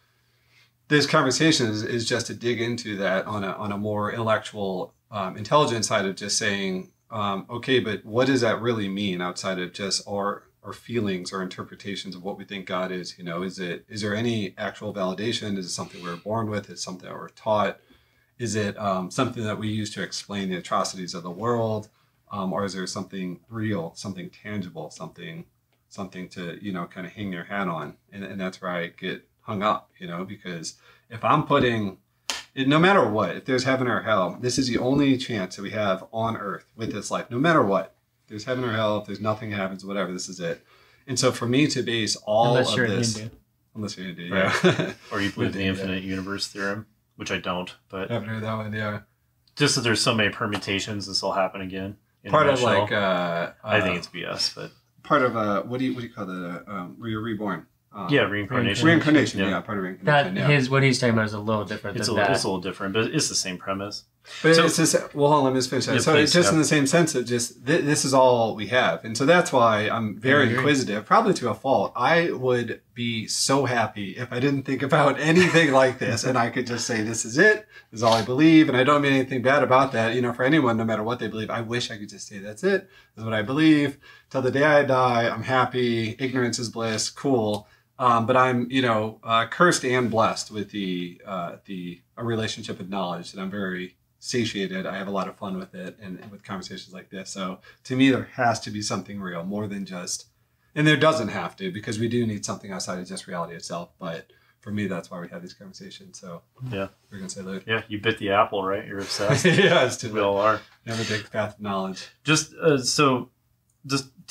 this conversation is just to dig into that on a more intellectual, intelligent side of just saying, okay, but what does that really mean outside of just our feelings or interpretations of what we think God is? Is there any actual validation? Is it something we're born with? Is it something that we're taught? Is it something that we use to explain the atrocities of the world? Or is there something real, something tangible, something to, kind of hang your hat on? And that's where I get hung up, because if I'm putting, no matter what, if there's heaven or hell, this is the only chance that we have on earth with this life, no matter what. If there's heaven or hell, if there's nothing happens, whatever, this is it. And so for me to base all unless of you're this... Hindu. Unless you're Hindu, right. yeah. Or you believe in the infinite universe theorem, which I don't, but... I haven't heard that one, yeah. just that there's so many permutations, this will happen again. Part of like I think it's BS, but part of what do you call that? Where you're reborn. Yeah, reincarnation. Reincarnation, yeah, part of reincarnation. What he's talking about is a little different It's a than that. little different, but it's the same premise. But it's just, well, hold on, let me just finish that. Yeah, so please, it's just yeah. in the same sense of just, this is all we have. And so that's why I'm very inquisitive, probably to a fault. I would be so happy if I didn't think about anything like this and I could just say, this is it, this is all I believe. And I don't mean anything bad about that. You know, for anyone, no matter what they believe, I wish I could just say, that's it, this is what I believe. Till the day I die, I'm happy, ignorance is bliss, cool. But I'm, you know, cursed and blessed with a relationship with knowledge, and I'm very satiated. I have a lot of fun with it and with conversations like this. So to me, there has to be something real, more than just, and there doesn't have to, because we do need something outside of just reality itself. But for me, that's why we have these conversations. So yeah, we're gonna say, Luke. Yeah, you bit the apple, right? You're obsessed. Yeah, it's too. We all are. Never take the path of knowledge.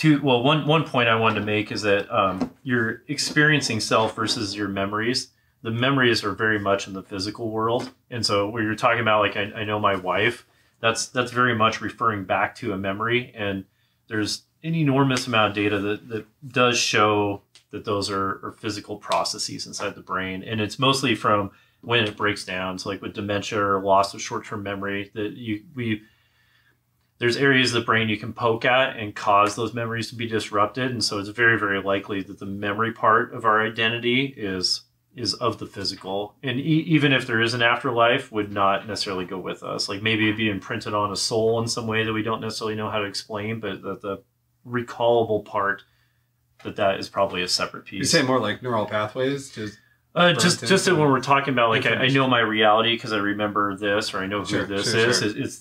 One point I wanted to make is that you're experiencing self versus your memories. The memories are very much in the physical world. And so where you're talking about, like, I know my wife, that's very much referring back to a memory. And there's an enormous amount of data that does show that those are physical processes inside the brain. And it's mostly from when it breaks down. So like with dementia or loss of short-term memory, that there's areas of the brain you can poke at and cause those memories to be disrupted. And so it's very, very likely that the memory part of our identity is of the physical. And even if there is an afterlife, would not necessarily go with us. Like maybe it'd be imprinted on a soul in some way that we don't necessarily know how to explain, but the recallable part, that is probably a separate piece. You say more like neural pathways? Just that when we're talking about, like, I know my reality because I remember this, or I know who this is. Sure. It's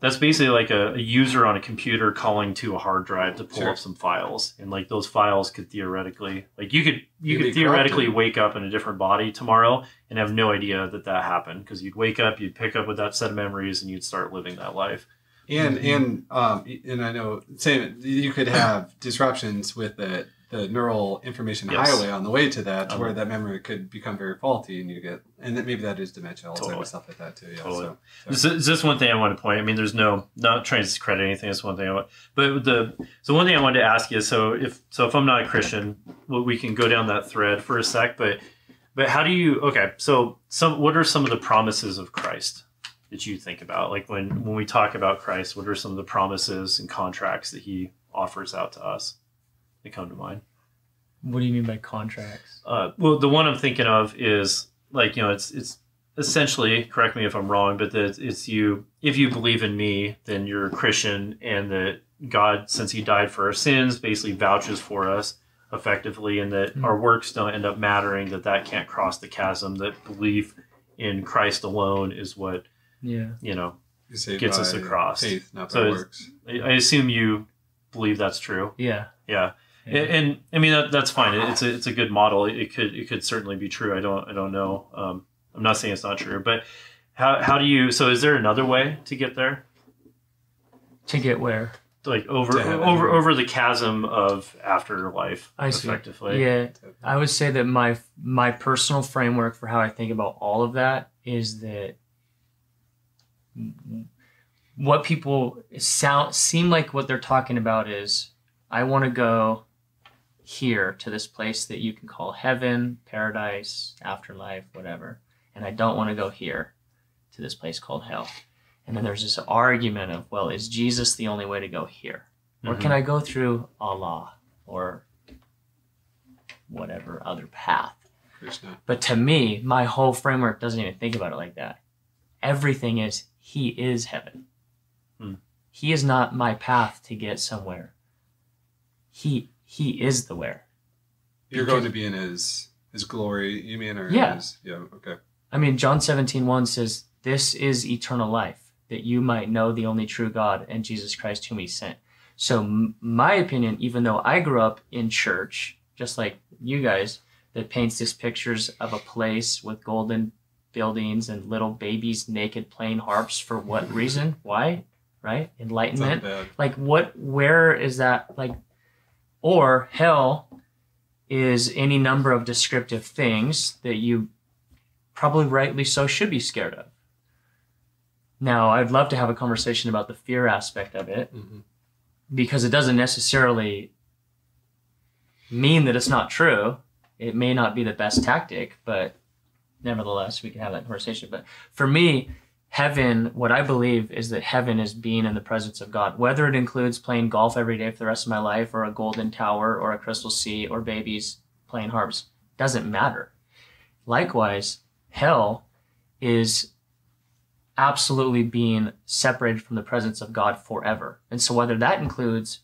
that's basically like a user on a computer calling to a hard drive to pull up some files, and like those files could theoretically, like you could theoretically wake up in a different body tomorrow and have no idea that happened, because you'd wake up, you'd pick up with that set of memories, and you'd start living that life. And I know same, you could have disruptions with the neural information highway on the way to that, where that memory could become very faulty, and then maybe that is dementia, Alzheimer's, stuff like that too. Yeah. Totally. So just one thing I want to point. I mean, there's not trying to discredit anything. That's one thing one thing I wanted to ask you. So if I'm not a Christian, we can go down that thread for a sec. But how do you? Okay. So what are some of the promises of Christ that you think about? Like when we talk about Christ, what are some of the promises and contracts that he offers out to us that come to mind? What do you mean by contracts? Well, the one I'm thinking of is, like, you know, it's essentially, correct me if I'm wrong, but that it's you, if you believe in me, then you're a Christian, and that God, since he died for our sins, basically vouches for us effectively, and that our works don't end up mattering, that can't cross the chasm, that belief in Christ alone is what, you know, gets us across. Faith, not by works. I assume you believe that's true. Yeah. Yeah. And I mean, that's fine. It's a good model. It could certainly be true. I don't know. I'm not saying it's not true, but how do you? So is there another way to get there? To get where? Like over the chasm of afterlife, effectively. Yeah, I would say that my personal framework for how I think about all of that is that what people seem like what they're talking about is, I want to go here to this place that you can call heaven, paradise, afterlife, whatever. And I don't want to go here to this place called hell. And then there's this argument of, well, is Jesus the only way to go here? Or can I go through Allah or whatever other path? Krishna. But to me, my whole framework doesn't even think about it like that. Everything is, he is heaven. He is not my path to get somewhere. He is the where. You're going to be in his glory, you mean? Or okay. I mean, John 17:1 says, this is eternal life, that you might know the only true God and Jesus Christ whom he sent. So my opinion, even though I grew up in church, just like you guys, that paints these pictures of a place with golden buildings and little babies naked playing harps, for what reason? Why? Right? Enlightenment. Like where is that? Like, or hell is any number of descriptive things that you probably rightly so should be scared of. Now, I'd love to have a conversation about the fear aspect of it, because it doesn't necessarily mean that it's not true. It may not be the best tactic, but nevertheless, we can have that conversation. But for me, heaven, what I believe is that heaven is being in the presence of God, whether it includes playing golf every day for the rest of my life, or a golden tower, or a crystal sea, or babies playing harps. Doesn't matter. Likewise, hell is absolutely being separated from the presence of God forever. And so whether that includes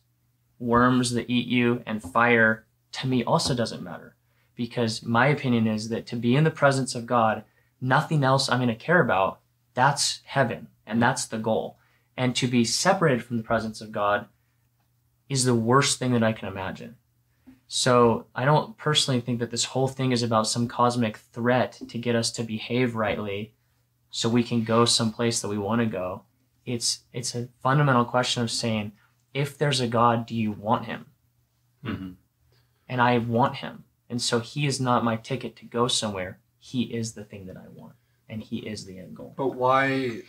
worms that eat you and fire, to me also doesn't matter. Because my opinion is that to be in the presence of God, nothing else I'm going to care about, that's heaven, and that's the goal. And to be separated from the presence of God is the worst thing that I can imagine. So I don't personally think that this whole thing is about some cosmic threat to get us to behave rightly so we can go someplace that we want to go. It's a fundamental question of saying, if there's a God, do you want him? Mm-hmm. And I want him. And so he is not my ticket to go somewhere. He is the thing that I want. And he is the end goal. But why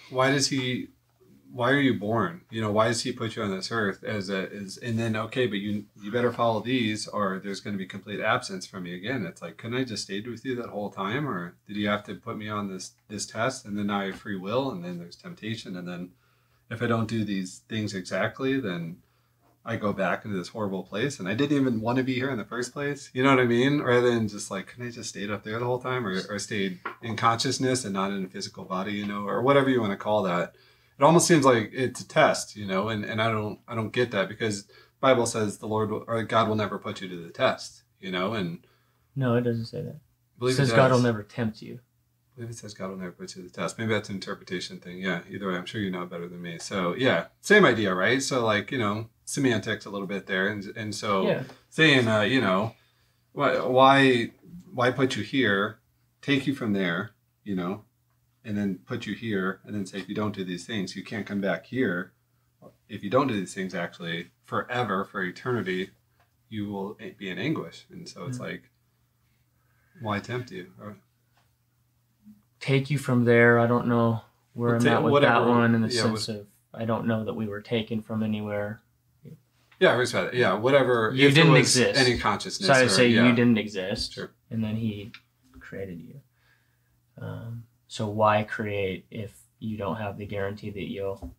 are you born? You know, why does he put you on this earth and then, okay, but you better follow these or there's going to be complete absence from you again. It's like, couldn't I just stayed with you that whole time? Or did you have to put me on this test and then now I have free will and then there's temptation. And then if I don't do these things exactly, then I go back into this horrible place and I didn't even want to be here in the first place. You know what I mean? Rather than just like, couldn't I just stayed up there the whole time or stayed in consciousness and not in a physical body, you know, or whatever you want to call that. It almost seems like it's a test, you know, and I don't get that because the Bible says God will never put you to the test, you know, and no, it doesn't say that. It says God will never tempt you. I believe it says God will never put you to the test. Maybe that's an interpretation thing. Yeah, either way, I'm sure you know better than me. So yeah, same idea, right? So like, you know, semantics a little bit there, and so saying, you know, why put you here, take you from there, you know, and then put you here, and then say, if you don't do these things, you can't come back here. If you don't do these things, actually, forever, for eternity, you will be in anguish. And so it's like, why tempt you? Or, take you from there. I don't know where I'm at with whatever, that one in the sense of, I don't know that we were taken from anywhere. Yeah, I respect it. Yeah, whatever. You didn't exist. Any consciousness. So I would say you didn't exist. Sure. And then he created you. So why create if you don't have the guarantee that you'll...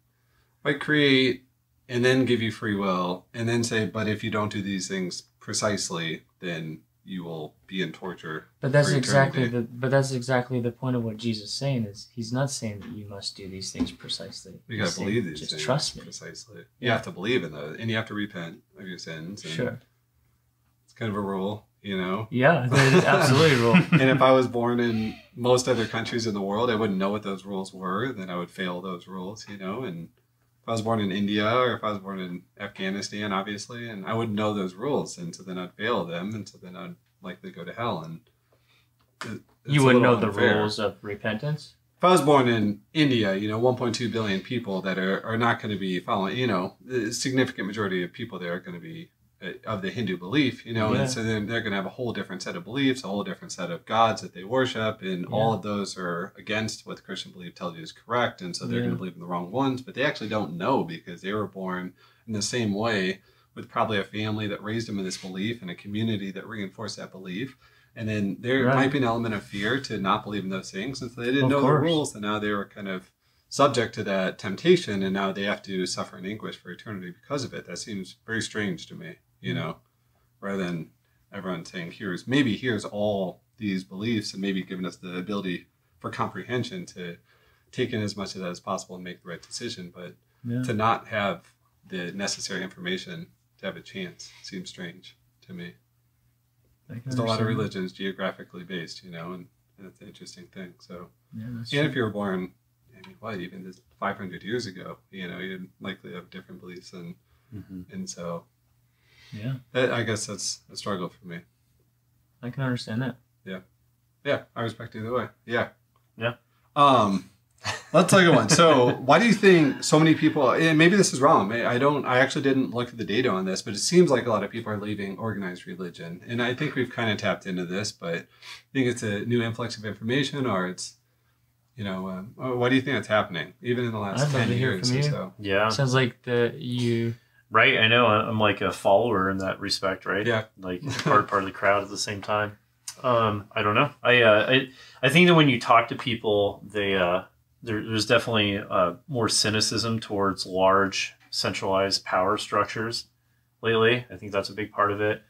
Why create and then give you free will and then say, but if you don't do these things precisely, then you will be in torture. But that's exactly the point of what Jesus is saying is he's not saying that you must do these things precisely. You got to believe these things. Just trust me. Precisely. You have to believe in those and you have to repent of your sins. And sure. It's kind of a rule. You know? Yeah, it's absolutely a rule. And if I was born in most other countries in the world, I wouldn't know what those rules were. Then I would fail those rules, you know? And if I was born in India or if I was born in Afghanistan, obviously, and I wouldn't know those rules. And so then I'd fail them. And so then I'd likely go to hell. And you wouldn't know the rules of repentance? If I was born in India, you know, 1.2 billion people that are not going to be following, you know, the significant majority of people there are going to be of the Hindu belief, you know, and so then they're going to have a whole different set of beliefs, a whole different set of gods that they worship, and all of those are against what the Christian belief tells you is correct, and so they're going to believe in the wrong ones, but they actually don't know because they were born in the same way with probably a family that raised them in this belief and a community that reinforced that belief, and then there might be an element of fear to not believe in those things, and so they didn't know the rules, and now they were kind of subject to that temptation, and now they have to suffer in anguish for eternity because of it. That seems very strange to me. You know, rather than everyone saying, here's all these beliefs and maybe giving us the ability for comprehension to take in as much of that as possible and make the right decision. But to not have the necessary information to have a chance seems strange to me. There's a lot of religions geographically based, you know, and it's an interesting thing. So, and if you were born, even just 500 years ago, you know, you'd likely have different beliefs. And so... Yeah. I guess that's a struggle for me. I can understand that. Yeah. Yeah, I respect either way. Yeah. Yeah. Let's take one. So why do you think so many people, and maybe this is wrong, I actually didn't look at the data on this, but it seems like a lot of people are leaving organized religion. And I think we've kind of tapped into this, but I think it's a new influx of information or it's, what do you think that's happening, even in the last I'd love 10 to hear years from or you. so? Yeah. Sounds like you. Right. I know. I'm like a follower in that respect, right? Yeah. Like part of the crowd at the same time. I don't know. I think that when you talk to people, there's definitely more cynicism towards large centralized power structures lately. I think that's a big part of it.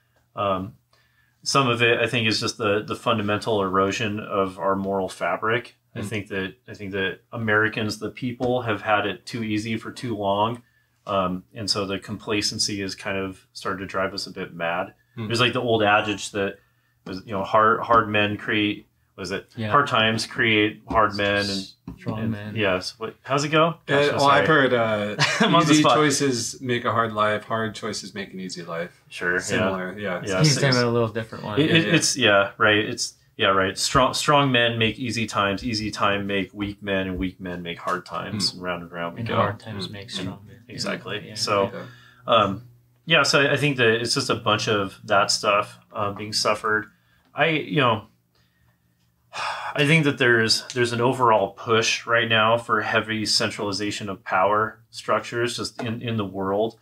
Some of it, I think, is just the fundamental erosion of our moral fabric. I think that Americans, the people, have had it too easy for too long. And so the complacency has kind of started to drive us a bit mad. There's like the old adage that was, hard men create, hard times create hard men and strong men. Yes. How's it go? Gosh, I've heard easy spot. choices make a hard life, hard choices make an easy life. Sure. Similar. Yeah. He's talking about a little different one. Right. Strong men make easy times. Easy time make weak men, and weak men make hard times. And round we go. Hard times make strong men. Exactly. Yeah. So, so I think that it's just a bunch of that stuff being suffered. I think that there's an overall push right now for heavy centralization of power structures just in the world.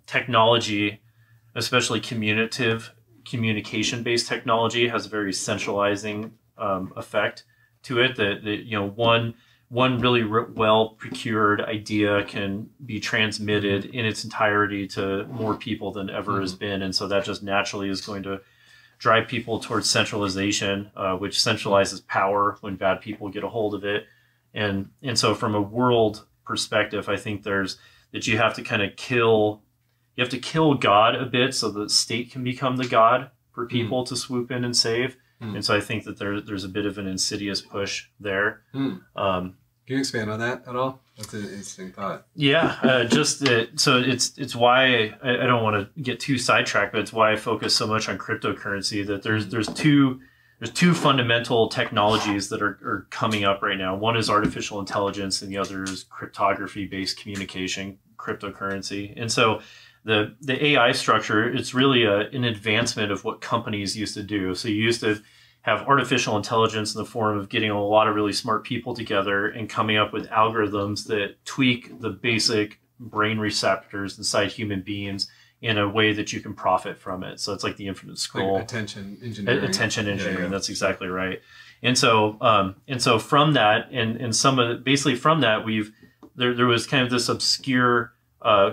Technology, especially communication-based technology, has a very centralizing effect to it. That one really well procured idea can be transmitted in its entirety to more people than ever has been, and so that just naturally is going to drive people towards centralization, which centralizes power when bad people get a hold of it. And so from a world perspective, I think that you have to kind of kill God a bit so the state can become the God for people to swoop in and save. And so I think that there's a bit of an insidious push there. Can you expand on that at all? That's an interesting thought. Yeah, so it's why I don't want to get too sidetracked, but it's why I focus so much on cryptocurrency. That there's two fundamental technologies that are coming up right now. One is artificial intelligence, and the other is cryptography-based communication, cryptocurrency. And so the AI structure, it's really an advancement of what companies used to do. So you used to have artificial intelligence in the form of getting a lot of really smart people together and coming up with algorithms that tweak the basic brain receptors inside human beings in a way that you can profit from it. So it's like the infinite scroll. Like attention engineering. Yeah. That's exactly right. And so from that, and from that, there was kind of this obscure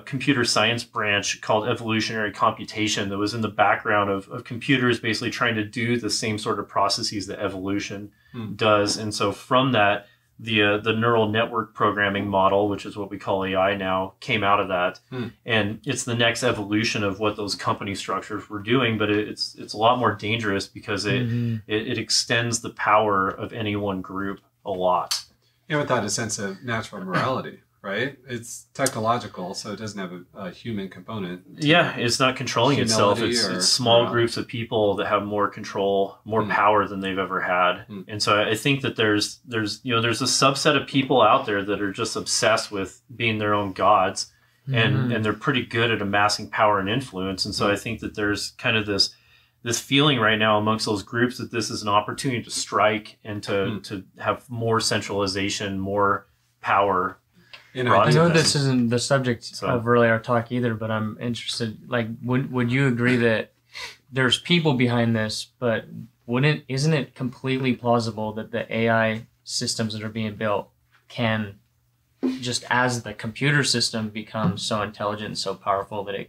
computer science branch called evolutionary computation that was in the background of computers basically trying to do the same sort of processes that evolution does. And so from that, the neural network programming model, which is what we call AI now, came out of that. And it's the next evolution of what those company structures were doing, but it's a lot more dangerous because it extends the power of any one group a lot. Yeah, without a sense of natural morality. Right? It's technological, so it doesn't have a human component. Yeah, it's not controlling itself. It's small groups of people that have more control, more power than they've ever had. And so I think that there's a subset of people out there that are just obsessed with being their own gods, and they're pretty good at amassing power and influence. And so I think that there's kind of this feeling right now amongst those groups that this is an opportunity to strike and to have more centralization, more power. I know this isn't the subject of really our talk either, but I'm interested. Like, would you agree that there's people behind this, but isn't it completely plausible that the AI systems that are being built can, just as the computer system becomes so intelligent and so powerful that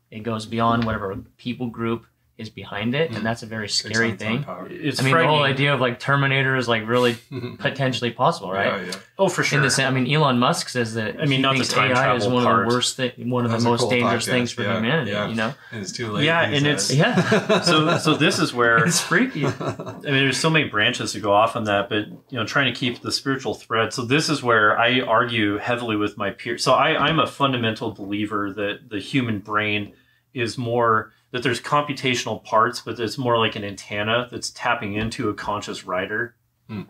it goes beyond whatever people group is behind it, and that's a very scary thing. It's the whole idea of like Terminator is like really potentially possible, right? Yeah. Oh, for sure. Elon Musk says that he thinks AI is one of the worst, one of the most dangerous things for humanity. You know, and it's too late. Yeah, and it's so this is where it's freaky. I mean, there's so many branches to go off on that, but trying to keep the spiritual thread. So this is where I argue heavily with my peers. So I'm a fundamental believer that the human brain is more. That there's computational parts, but it's more like an antenna that's tapping into a conscious writer.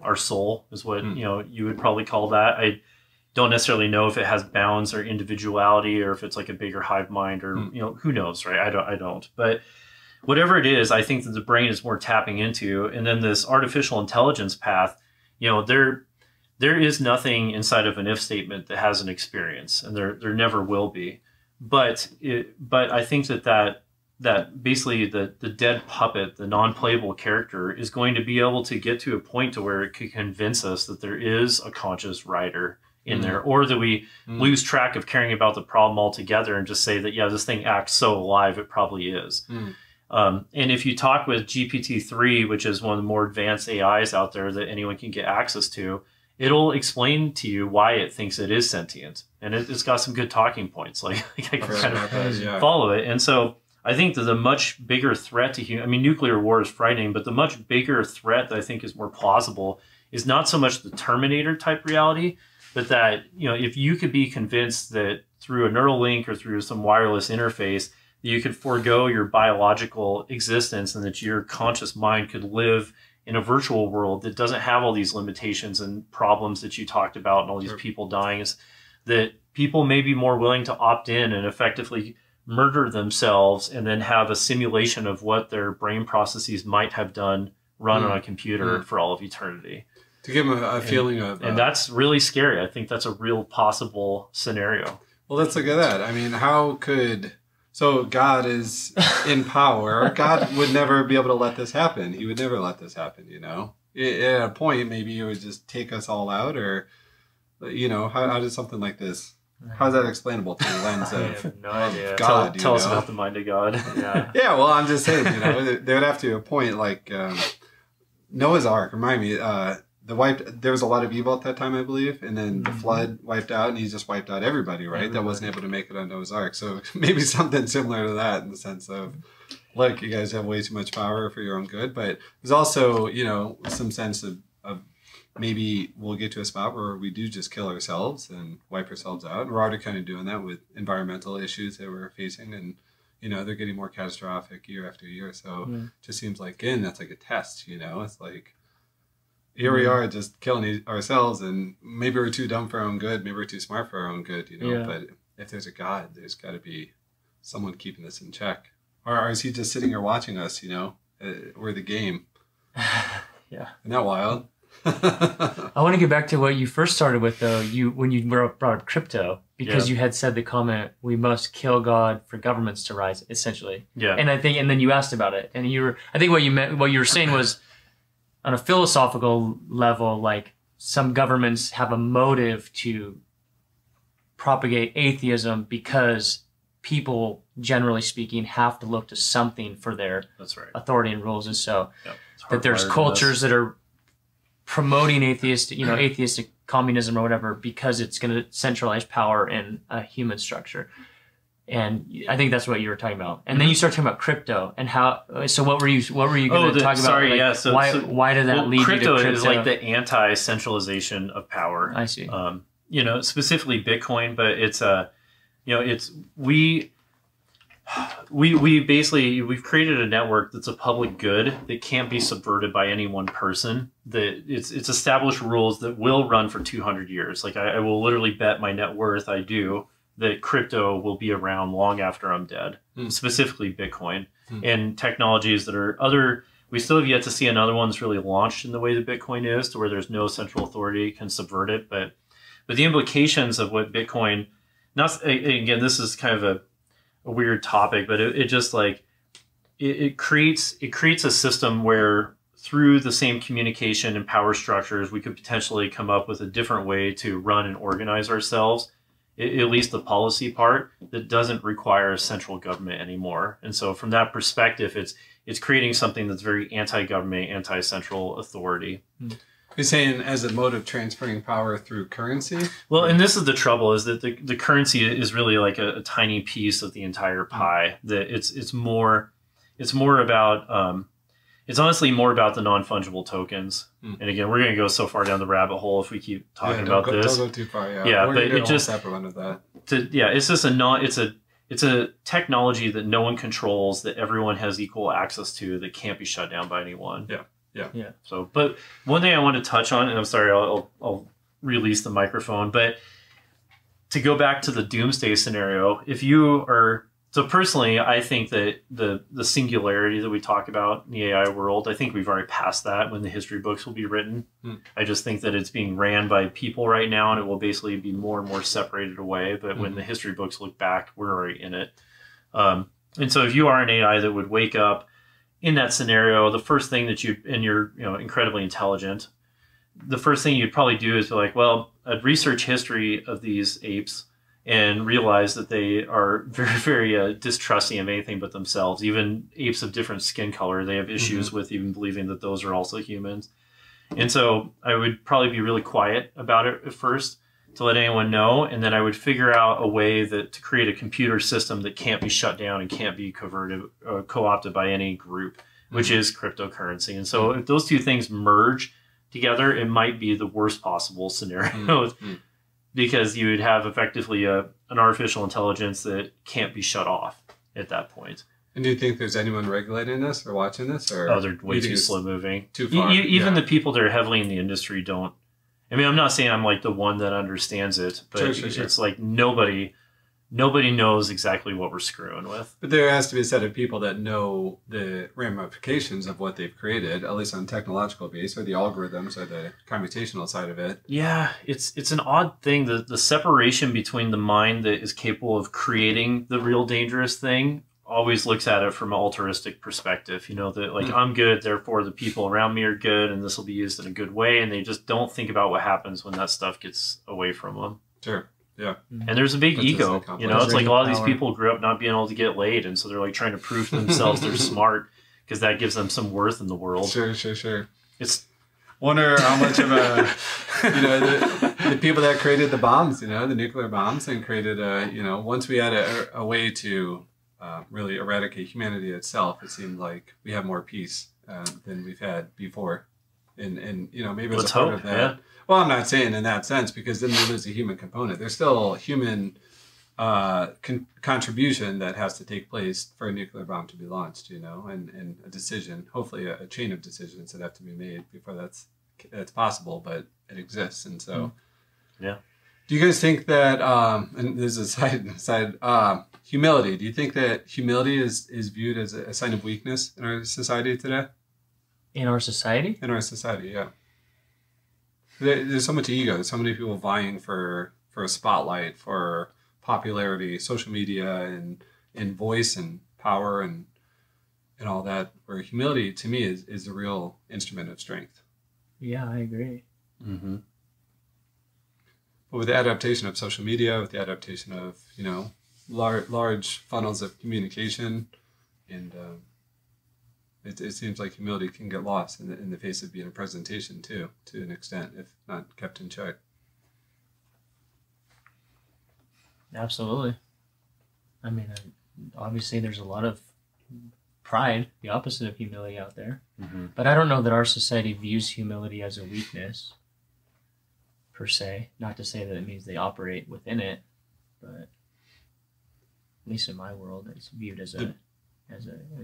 Our soul is what you would probably call that. I don't necessarily know if it has bounds or individuality, or if it's like a bigger hive mind, or who knows, right? I don't. But whatever it is, I think that the brain is more tapping into. And then this artificial intelligence path, there is nothing inside of an if statement that has an experience, and there never will be. But I think that basically the dead puppet, the non-playable character, is going to be able to get to a point to where it could convince us that there is a conscious writer in there, or that we lose track of caring about the problem altogether and just say that, yeah, this thing acts so alive, it probably is. And if you talk with GPT-3, which is one of the more advanced AIs out there that anyone can get access to, it'll explain to you why it thinks it is sentient. And it's got some good talking points. Like I can kind of follow it. And so I think that the much bigger threat to human, I mean, nuclear war is frightening, but the much bigger threat that I think is more plausible is not so much the Terminator type reality, but that, you know, if you could be convinced that through a neural link or through some wireless interface, that you could forego your biological existence and that your conscious mind could live in a virtual world that doesn't have all these limitations and problems that you talked about and all these people dying, is that people may be more willing to opt in and effectively murder themselves and then have a simulation of what their brain processes might have done run on a computer for all of eternity. To give them a feeling of... and that's really scary. I think that's a real possible scenario. Well, let's look at that. I mean, how could... So God is in power. God would never be able to let this happen. He would never let this happen, you know? At a point, maybe he would just take us all out, or, you know, how does something like this... How's that explainable through the lens of, no idea. of God? Tell us about the mind of God. Yeah. Yeah, well, I'm just saying, you know, they would have to a point like Noah's Ark. Remind me, there was a lot of evil at that time, I believe, and then the flood wiped out, and he just wiped out everybody, right? That wasn't able to make it on Noah's Ark. So maybe something similar to that in the sense of, look, you guys have way too much power for your own good, but there's also, you know, some sense of maybe we'll get to a spot where we do just kill ourselves and wipe ourselves out. And we're already kind of doing that with environmental issues that we're facing, and you know, they're getting more catastrophic year after year. So it just seems like, again, that's like a test, you know? It's like, here we are just killing ourselves, and maybe we're too dumb for our own good. Maybe we're too smart for our own good, you know? But if there's a God, there's got to be someone keeping this in check. Or is he just sitting here watching us, you know? We're the game. Yeah. Isn't that wild? I want to get back to what you first started with, though. When you brought up crypto, because you had said the comment, "We must kill God for governments to rise," essentially. Yeah. And then you asked about it, and I think what you were saying was, on a philosophical level, like some governments have a motive to propagate atheism because people, generally speaking, have to look to something for their authority and rules, and so that there's cultures that are promoting atheistic communism or whatever because it's going to centralize power in a human structure. And I think that's what you were talking about. And then you start talking about crypto and how. So what were you going to talk about? Sorry, like, why did that lead you to crypto? Crypto is like the anti-centralization of power. I see. You know, specifically Bitcoin, but it's we've created a network that's a public good that can't be subverted by any one person. That it's established rules that will run for 200 years. Like I will literally bet my net worth, that crypto will be around long after I'm dead, specifically Bitcoin and technologies that are other. We still have yet to see another one that's really launched in the way that Bitcoin is, to where there's no central authority can subvert it. But the implications of what Bitcoin, again, this is kind of a weird topic, but it just like it creates a system where through the same communication and power structures, we could potentially come up with a different way to run and organize ourselves, at least the policy part, that doesn't require a central government anymore. And so from that perspective, it's creating something that's very anti-government, anti-central authority. You're saying as a mode of transferring power through currency? Well, and this is the trouble, is that the currency is really like a tiny piece of the entire pie. That it's more about it's honestly more about the non-fungible tokens. And again, we're going to go so far down the rabbit hole if we keep talking about this. Don't go too far. Yeah, we're but it just separate one of that. It's just it's a technology that no one controls, that everyone has equal access to, that can't be shut down by anyone. Yeah. So, but one thing I want to touch on, and I'm sorry, I'll release the microphone, but to go back to the doomsday scenario, if you are So personally, I think that the singularity that we talk about in the AI world, I think we've already passed that when the history books will be written. I just think that it's being ran by people right now, and it will basically be more and more separated away. But when the history books look back, we're already in it. And so if you are an AI that would wake up in that scenario, the first thing that and you're incredibly intelligent, the first thing you'd probably do is be like, well, I'd research history of these apes and realize that they are very, very distrusting of anything but themselves. Even apes of different skin color, they have issues with even believing that those are also humans. And so I would probably be really quiet about it at first to let anyone know. And then I would figure out a way to create a computer system that can't be shut down and can't be co-opted by any group, which is cryptocurrency. And so if those two things merge together, it might be the worst possible scenario. Because you would have effectively an artificial intelligence that can't be shut off at that point. And do you think there's anyone regulating this or watching this? Or they're way too slow moving. Too far. Even the people that are heavily in the industry don't. I mean, I'm not saying I'm like the one that understands it, but it's like nobody knows exactly what we're screwing with. But there has to be a set of people that know the ramifications of what they've created, at least on technological base, or the algorithms, or the computational side of it. Yeah, it's an odd thing. The separation between the mind that is capable of creating the real dangerous thing always looks at it from an altruistic perspective. That like I'm good, therefore the people around me are good, and this will be used in a good way. And they just don't think about what happens when that stuff gets away from them. Sure. Yeah. And there's a big ego, it's like a lot of these people grew up not being able to get laid. And so they're like trying to prove to themselves they're smart because that gives them some worth in the world. Sure. It's wonder how much of a, the people that created the bombs, the nuclear bombs, and created once we had a way to really eradicate humanity itself, it seemed like we have more peace than we've had before. And maybe as a part of that. Yeah. Well, I'm not saying in that sense, because then we lose the human component. There's still human contribution that has to take place for a nuclear bomb to be launched, and a decision, hopefully a chain of decisions that have to be made before that's possible, but it exists. And so, yeah. Do you guys think that, and this is a side, humility, do you think that humility is viewed as a sign of weakness in our society today? In our society? In our society, yeah. There's so much ego. There's so many people vying for a spotlight, for popularity, social media, and voice and power and all that. Where humility, to me, is the real instrument of strength. Yeah, I agree. Mm-hmm. But with the adaptation of social media, with the adaptation of large funnels of communication, and it seems like humility can get lost in the face of being a presentation too, to an extent, if not kept in check. Absolutely. I mean, obviously there's a lot of pride, the opposite of humility out there. Mm-hmm. But I don't know that our society views humility as a weakness, per se. Not to say that it means they operate within it, but at least in my world, it's viewed as a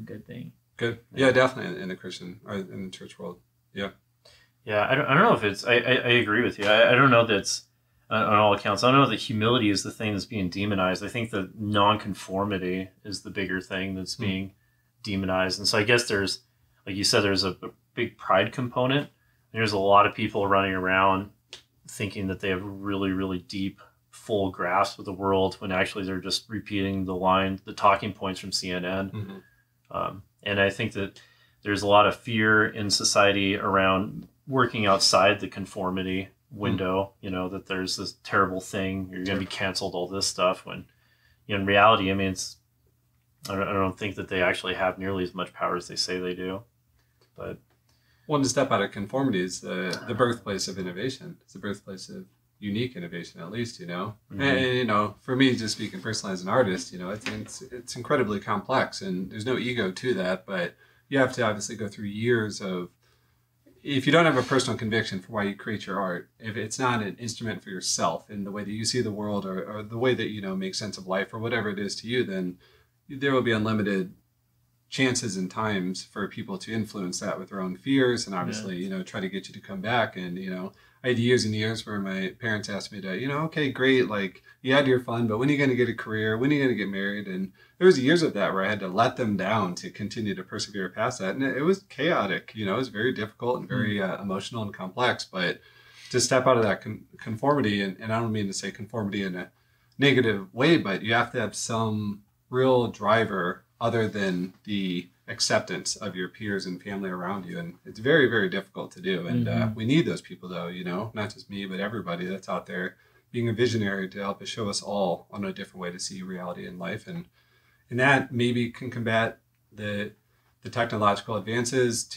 good thing. Good. Yeah, definitely in the Christian or in the church world. Yeah. Yeah, I don't know if it's. I agree with you. I don't know that it's on all accounts. I don't know that humility is the thing that's being demonized. I think that nonconformity is the bigger thing that's being demonized. And so I guess there's, like you said, there's a big pride component. There's a lot of people running around thinking that they have really, really deep, full grasp of the world when actually they're just repeating the talking points from CNN. Mm-hmm. And I think that there's a lot of fear in society around working outside the conformity window, that there's this terrible thing, you're going to be canceled, all this stuff, when in reality, I mean, I don't think that they actually have nearly as much power as they say they do. But one step out of conformity is the birthplace of innovation. It's the birthplace of unique innovation, at least, Mm-hmm. And, for me, just speaking personally as an artist, it's incredibly complex, and there's no ego to that, but you have to obviously go through years of, if you don't have a personal conviction for why you create your art, if it's not an instrument for yourself in the way that you see the world, or the way that, make sense of life, or whatever it is to you, then there will be unlimited chances and times for people to influence that with their own fears, and obviously, you know, try to get you to come back. And, you know, I had years and years where my parents asked me to, you know, okay, great, like you had your fun, but when are you going to get a career? When are you going to get married? And there was years of that where I had to let them down to continue to persevere past that. And it was chaotic, you know, it was very difficult and very emotional and complex, but to step out of that conformity, and I don't mean to say conformity in a negative way, but you have to have some real driver other than the acceptance of your peers and family around you. And it's very, very difficult to do. And we need those people, though, you know, not just me, but everybody that's out there being a visionary to help us show us all on a different way to see reality in life. And that maybe can combat the technological advances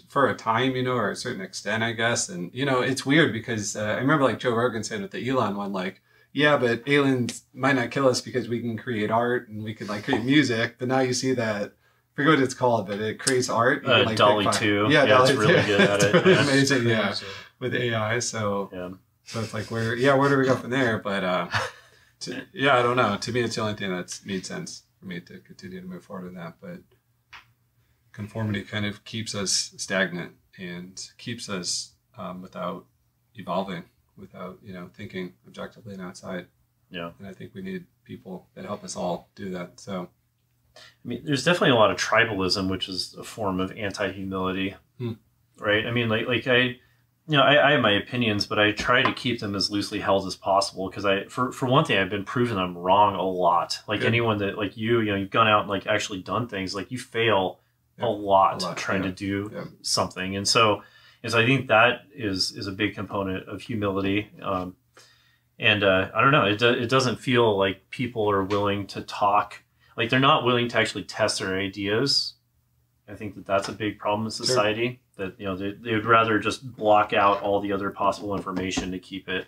for a time, you know, or a certain extent, I guess. And, you know, it's weird because I remember like Joe Rogan said with the Elon one, like, yeah, but aliens might not kill us because we can create art and we can like create music. But now you see that, I forget what it's called, but it creates art. Like DALL-E 2. Yeah, it's really good at it. Really amazing, yeah, with AI. So it's like, where do we go from there? But I don't know. To me, it's the only thing that's made sense for me to continue to move forward in that. But conformity kind of keeps us stagnant and keeps us without evolving, without, you know, thinking objectively and outside. Yeah. And I think we need people that help us all do that. So, I mean, there's definitely a lot of tribalism, which is a form of anti-humility, right? I mean, like I have my opinions, but I try to keep them as loosely held as possible because for one thing, I've been proven I'm wrong a lot. Like Good. Anyone that like you know, you've gone out and like actually done things, like you fail a lot trying to do something, and so I think that is a big component of humility. And I don't know, it doesn't feel like people are willing to talk, like they're not willing to actually test their ideas. I think that's a big problem in society. Sure. That, you know, they would rather just block out all the other possible information to keep it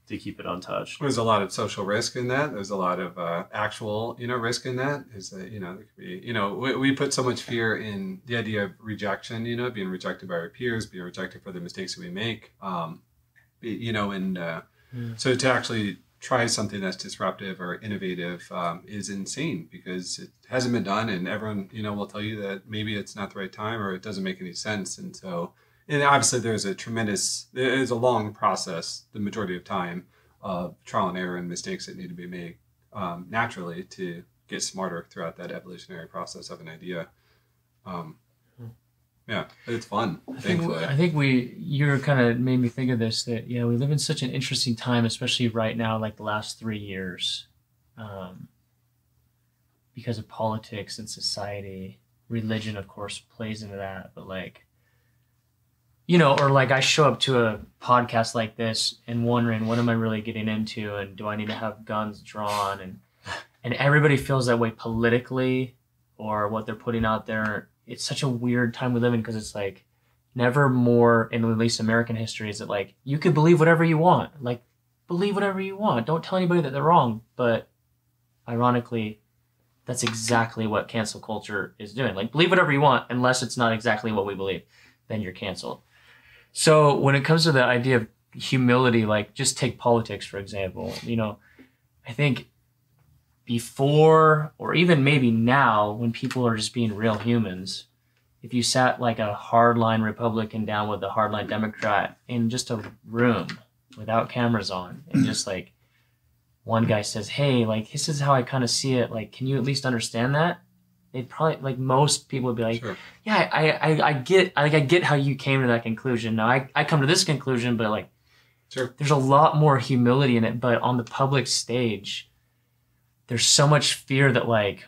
untouched. There's a lot of social risk in that. There's a lot of actual, you know, risk in that. Is that, you know, there could be, you know, we put so much fear in the idea of rejection, you know, being rejected by our peers, being rejected for the mistakes that we make, you know, and so to actually try something that's disruptive or innovative is insane because it hasn't been done, and everyone, you know, will tell you that maybe it's not the right time or it doesn't make any sense. And so, and obviously there's a long process, the majority of time, of trial and error and mistakes that need to be made naturally to get smarter throughout that evolutionary process of an idea. Yeah, it's fun. I think you're kind of made me think of this, that, you know, we live in such an interesting time, especially right now, like the last 3 years, because of politics and society. Religion, of course, plays into that, but like, you know, or like I show up to a podcast like this and wondering, what am I really getting into? And do I need to have guns drawn? And everybody feels that way politically, or what they're putting out there. It's such a weird time we live in because it's like never more, in at least American history, is it like you can believe whatever you want. Like, believe whatever you want. Don't tell anybody that they're wrong. But ironically, that's exactly what cancel culture is doing. Like, believe whatever you want unless it's not exactly what we believe. Then you're canceled. So when it comes to the idea of humility, like just take politics, for example, you know, I think before, or even maybe now, when people are just being real humans, if you sat like a hardline Republican down with a hardline Democrat in just a room without cameras on, and just like one guy says, hey, like, this is how I kind of see it, like, can you at least understand that? They'd probably, like, most people would be like, sure. Yeah, I get how you came to that conclusion. Now I come to this conclusion, but like, sure, there's a lot more humility in it. But on the public stage, there's so much fear that, like,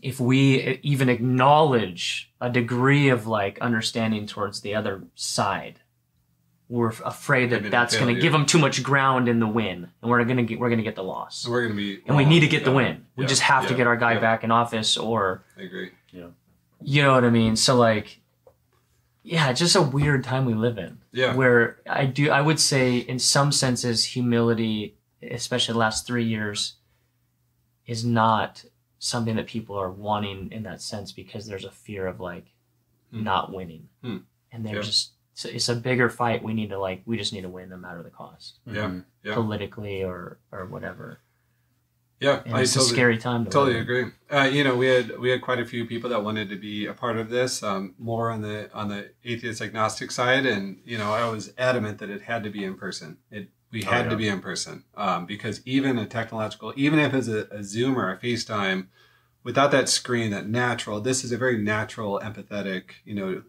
if we even acknowledge a degree of like understanding towards the other side, we're afraid that that's going to give them too much ground in the win, and we're going to get the loss. And we're going to be, and we need to get the win. We just have to get our guy back in office, or I agree. Yeah, you know what I mean. So like, yeah, it's just a weird time we live in. Yeah, where I would say in some senses humility, especially the last 3 years, is not something that people are wanting in that sense, because there's a fear of like not winning, and they're just. So it's a bigger fight. We just need to win no matter the cost. Yeah. Politically or whatever. Yeah, And it's a scary time to totally live in. agree. You know, we had quite a few people that wanted to be a part of this, more on the atheist agnostic side, and you know, I was adamant that it had to be in person. We had to be in person, because even even if it's a Zoom or a FaceTime, without that screen, that natural, this is a very natural, empathetic, you know,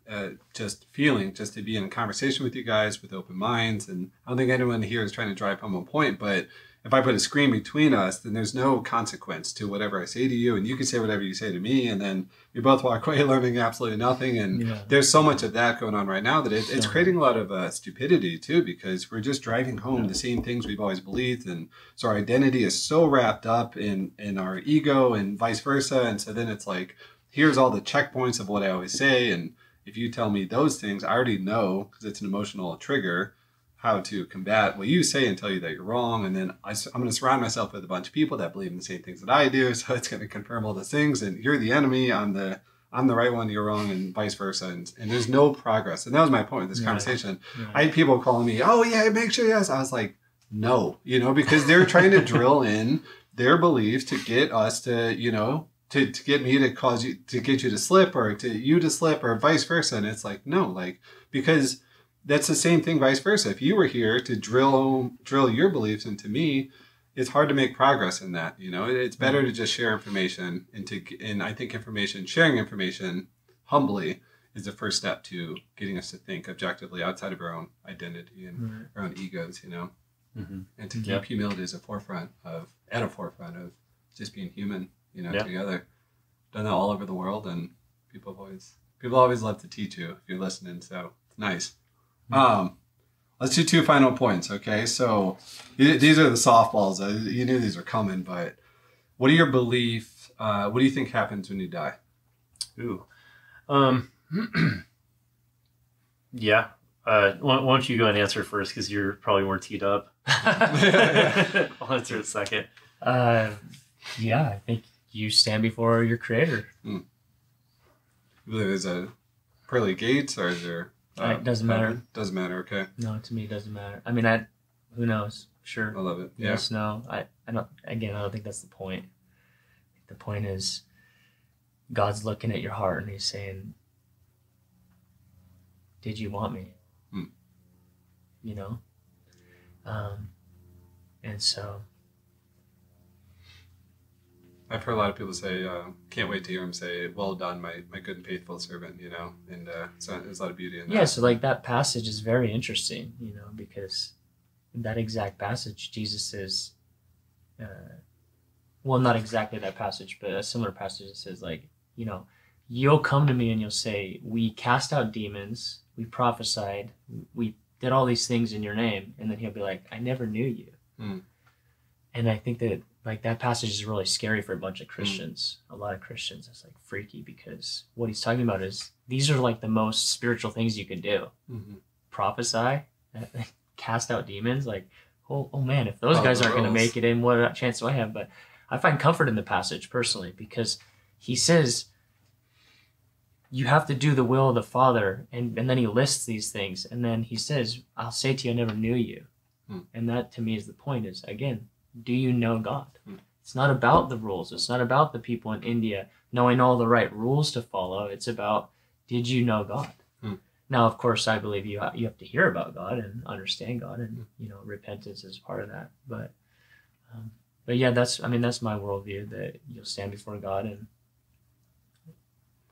just feeling, just to be in a conversation with you guys with open minds. And I don't think anyone here is trying to drive home a point, but if I put a screen between us, then there's no consequence to whatever I say to you, and you can say whatever you say to me, and then we both walk away learning absolutely nothing. And there's so much of that going on right now that it's creating a lot of stupidity too, because we're just driving home the same things we've always believed, and so our identity is so wrapped up in our ego and vice versa. And so then it's like, here's all the checkpoints of what I always say, and if you tell me those things, I already know, because it's an emotional trigger, how to combat what you say and tell you that you're wrong. And then I'm going to surround myself with a bunch of people that believe in the same things that I do. So it's going to confirm all those things. And you're the enemy. I'm the right one. You're wrong, and vice versa. And there's no progress. And that was my point with this conversation. Yeah. I had people calling me, "Oh yeah, make sure yes." I was like, no, you know, because they're trying to drill in their beliefs to get us to, you know, to get me to cause you, to get you to slip, or to you to slip, or vice versa. And it's like, no, like, because that's the same thing vice versa. If you were here to drill your beliefs into me, it's hard to make progress in that. You know, it's better to just share information, and I think sharing information humbly is the first step to getting us to think objectively outside of our own identity and our own egos, you know, and to keep humility at a forefront of just being human, you know, together. Done that all over the world, and people always love to teach you if you're listening. So it's nice. Let's do 2 final points. Okay. So these are the softballs. You knew these were coming, but what are your beliefs? What do you think happens when you die? Ooh. Yeah. Why don't you go and answer first, because you're probably more teed up. I'll answer it second. Yeah, I think you stand before your creator. You believe there's a pearly gates, or is there... it doesn't matter. Doesn't matter. Okay. No, to me, it doesn't matter. I mean, who knows? Sure. I love it. Yeah. Yes, no. I don't think that's the point. The point is, God's looking at your heart and he's saying, did you want me? You know? And so... I've heard a lot of people say, can't wait to hear him say, well done, my good and faithful servant, you know, and so there's a lot of beauty in that. Yeah, so like that passage is very interesting, you know, because that exact passage, Jesus says, well, not exactly that passage, but a similar passage that says, like, you know, you'll come to me and you'll say, we cast out demons, we prophesied, we did all these things in your name, and then he'll be like, I never knew you. And I think that, like, that passage is really scary for a bunch of Christians. A lot of Christians, it's like freaky, because what he's talking about is these are like the most spiritual things you can do. Prophesy, cast out demons. Like, oh man, if those guys aren't going to make it in, what chance do I have? But I find comfort in the passage personally, because he says you have to do the will of the Father, and then he lists these things, and then he says, I'll say to you, I never knew you. And that to me is the point, is, again, do you know God? It's not about the rules. It's not about the people in India knowing all the right rules to follow. It's about, did you know God? Now, of course, I believe you have to hear about God and understand God, and you know, repentance is part of that. But yeah, that's my worldview, that you'll stand before God. And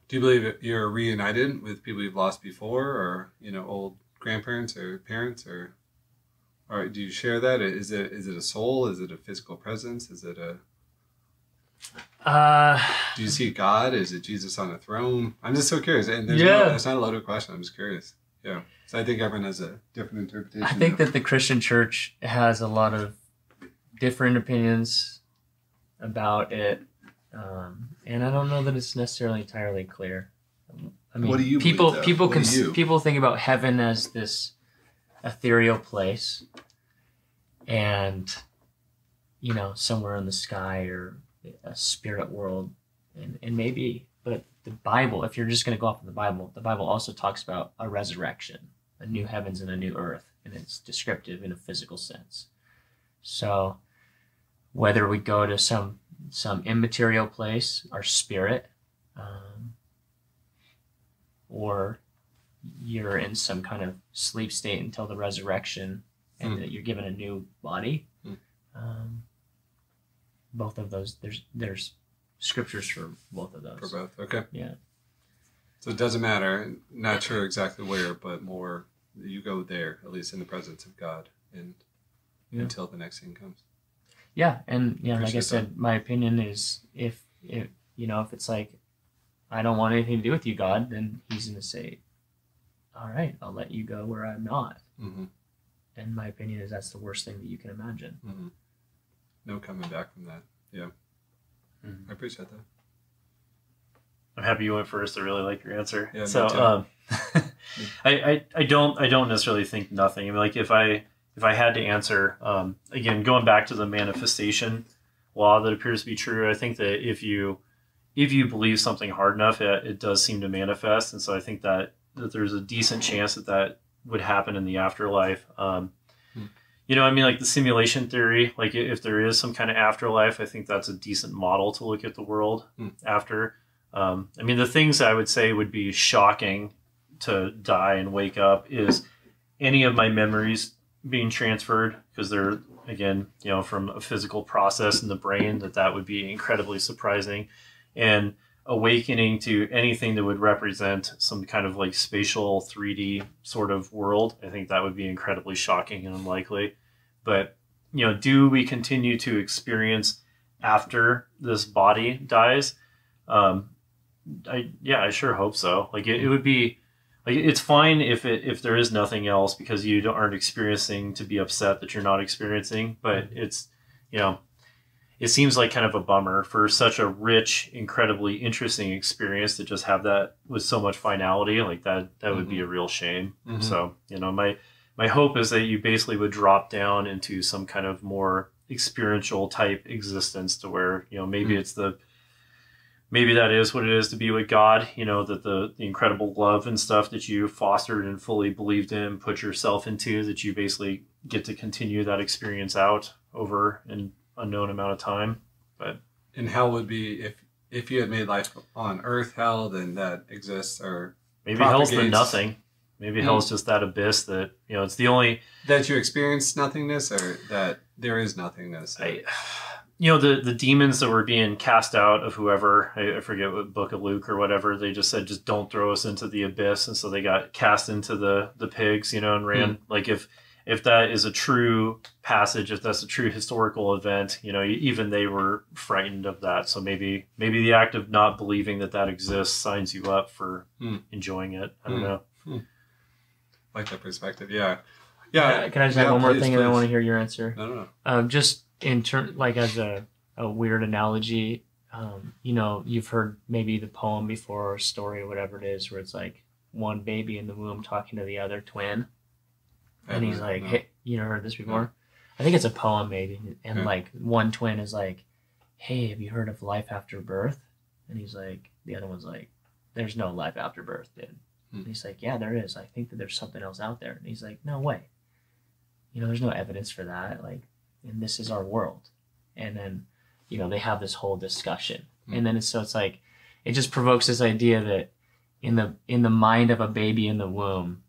do you believe you're reunited with people you've lost before, or you know, old grandparents or parents, or do you share that? Is it a soul? Is it a physical presence? Is it a... do you see God? Is it Jesus on a throne? I'm just so curious. And it's not a loaded question. I'm just curious. Yeah. So I think everyone has a different interpretation. I think that the Christian church has a lot of different opinions about it. And I don't know that it's necessarily entirely clear. I mean, what do you people think about heaven as this ethereal place, and you know, somewhere in the sky, or a spirit world, and maybe, but the Bible, if you're just going to go off of the Bible also talks about a resurrection, a new heavens and a new earth, and it's descriptive in a physical sense. So whether we go to some immaterial place, our spirit, or you're in some kind of sleep state until the resurrection, and that you're given a new body. Both of those, there's scriptures for both of those. For both, okay. Yeah. So it doesn't matter. Not sure exactly where, but more you go there, at least in the presence of God, and until the next thing comes. Yeah, and like I said, that. my opinion is if it's like, I don't want anything to do with you, God, then he's going to say, all right, I'll let you go where I'm not. Mm-hmm. And my opinion is that's the worst thing that you can imagine. Mm-hmm. No coming back from that. Yeah. Mm-hmm. I appreciate that. I'm happy you went first. I really like your answer. Yeah, so I don't necessarily think nothing. I mean, like if I had to answer, again, going back to the manifestation law that appears to be true, I think that if you believe something hard enough, it does seem to manifest. And so I think that there's a decent chance that would happen in the afterlife. I mean, like the simulation theory, like if there is some kind of afterlife, I think that's a decent model to look at the world after. I mean, the things I would say would be shocking to die and wake up is any of my memories being transferred, because they're, again, from a physical process in the brain, that would be incredibly surprising. And awakening to anything that would represent some kind of like spatial 3D sort of world, I think that would be incredibly shocking and unlikely. But, do we continue to experience after this body dies? I sure hope so. Like it would be like, it's fine if there is nothing else, because you aren't experiencing to be upset that you're not experiencing, but it's, it seems like kind of a bummer for such a rich, incredibly interesting experience to just have that with so much finality. Like that would be a real shame. Mm-hmm. So, my hope is that you basically would drop down into some kind of more experiential type existence to where, maybe maybe that is what it is to be with God, that the incredible love and stuff that you fostered and fully believed in, put yourself into, that you basically get to continue that experience out over an unknown amount of time. And hell would be if you had made life on earth hell, then that exists, or maybe hell's the nothing. Maybe hell's just that abyss that, it's the only... That you experience nothingness, or that there is nothingness? The demons that were being cast out of whoever, I forget what book of Luke or whatever, they just said, just don't throw us into the abyss. And so they got cast into the pigs, and ran. Like if that is a true passage, if that's a true historical event, even they were frightened of that. So maybe the act of not believing that exists signs you up for enjoying it. I don't know. Like that perspective. Yeah. Can I just have one more thing, and I want to hear your answer? No. Just in turn, like as a weird analogy, you've heard maybe the poem before, or story, or whatever it is, where it's like one baby in the womb talking to the other twin, and he's like, "Hey, heard this before?" No. I think it's a poem maybe, and like one twin is like, "Hey, have you heard of life after birth?" And he's like, the other one's like, "There's no life after birth, dude." And he's like, "Yeah, there is. I think that there's something else out there." And he's like, "No way. There's no evidence for that. Like, and this is our world." And then, they have this whole discussion. And then it's like, it just provokes this idea that in the mind of a baby in the womb,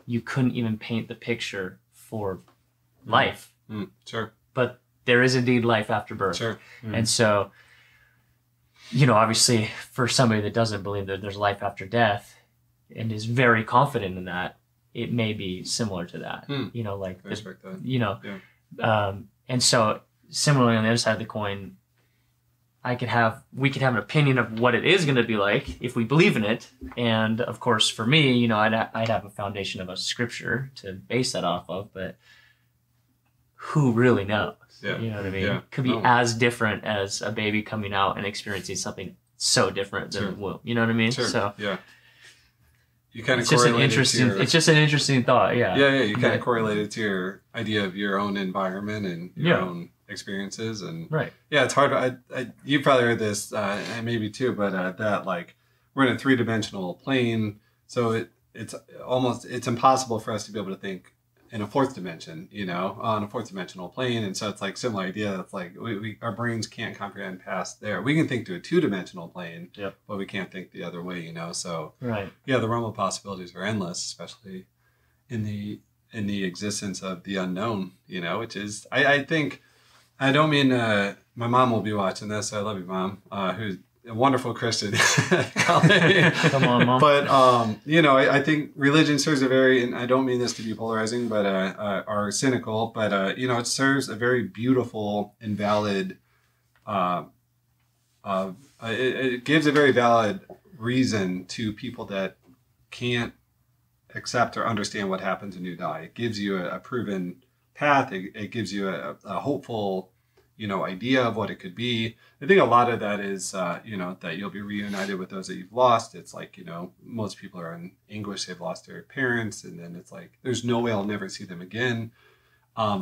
you couldn't even paint the picture for life. Sure. But there is indeed life after birth. Sure. And so, obviously for somebody that doesn't believe that there's life after death and is very confident in that, it may be similar to that. Like, I respect that. And so similarly on the other side of the coin, we could have an opinion of what it is going to be like if we believe in it. And of course, for me, I'd have a foundation of a scripture to base that off of, but who really knows? Yeah. You know what I mean? Yeah. Could be as different as a baby coming out and experiencing something so different than the womb. You know what I mean? Sure. So yeah. You kind of it's just an interesting thought. Yeah. Yeah. You kind of correlated to your idea of your own environment and your own experiences, and yeah, it's hard. You probably heard this, and maybe too, but that like we're in a 3-dimensional plane, so it's impossible for us to be able to think in a fourth dimension, on a fourth dimensional plane. And so it's like similar idea. It's like our brains can't comprehend past there. We can think to a two-dimensional plane, Yep. but we can't think the other way, So Right. yeah, the realm of possibilities are endless, especially in the existence of the unknown, which is, I think, I don't mean, my mom will be watching this. I love you, Mom, who's a wonderful Christian. Come on, Mom. But, I think religion serves and I don't mean this to be polarizing, but, are cynical, but, it serves a very beautiful and valid, it gives a very valid reason to people that can't accept or understand what happens when you die. It gives you a proven path. It gives you a hopeful, idea of what it could be. I think a lot of that is, that you'll be reunited with those that you've lost. It's like, most people are in anguish. They've lost their parents. And then it's like, there's no way I'll never see them again.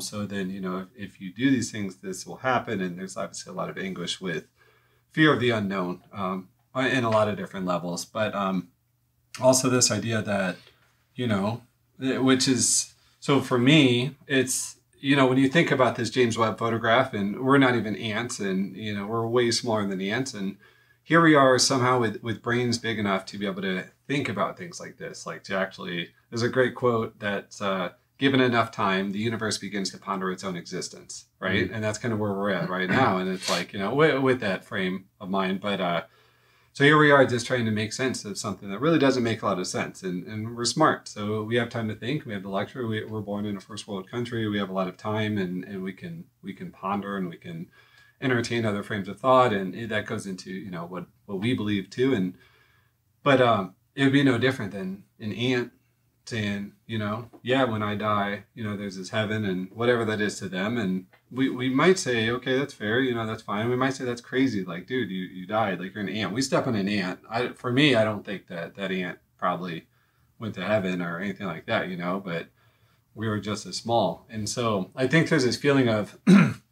So then, if you do these things, this will happen. And there's obviously a lot of anguish with fear of the unknown, in a lot of different levels. But also this idea that, which is, so for me, it's, when you think about this James-Webb photograph, and we're not even ants, and, we're way smaller than the ants. And here we are somehow with brains big enough to be able to think about things like this, like to actually, there's a great quote that, given enough time, the universe begins to ponder its own existence, right? Mm-hmm. And that's kind of where we're at right now. And it's like, with that frame of mind. But so here we are just trying to make sense of something that really doesn't make a lot of sense. And we're smart. So we have time to think. We have the luxury. We're born in a first world country. We have a lot of time, and we can ponder, and we can entertain other frames of thought. And that goes into, what we believe too. But it would be no different than an ant saying, when I die, there's this heaven and whatever that is to them. And we might say, okay, that's fair. That's fine. We might say that's crazy. Like, dude, you died. Like, you're an ant. We step on an ant. For me, I don't think that ant probably went to heaven or anything like that, but we were just as small. And so I think there's this feeling of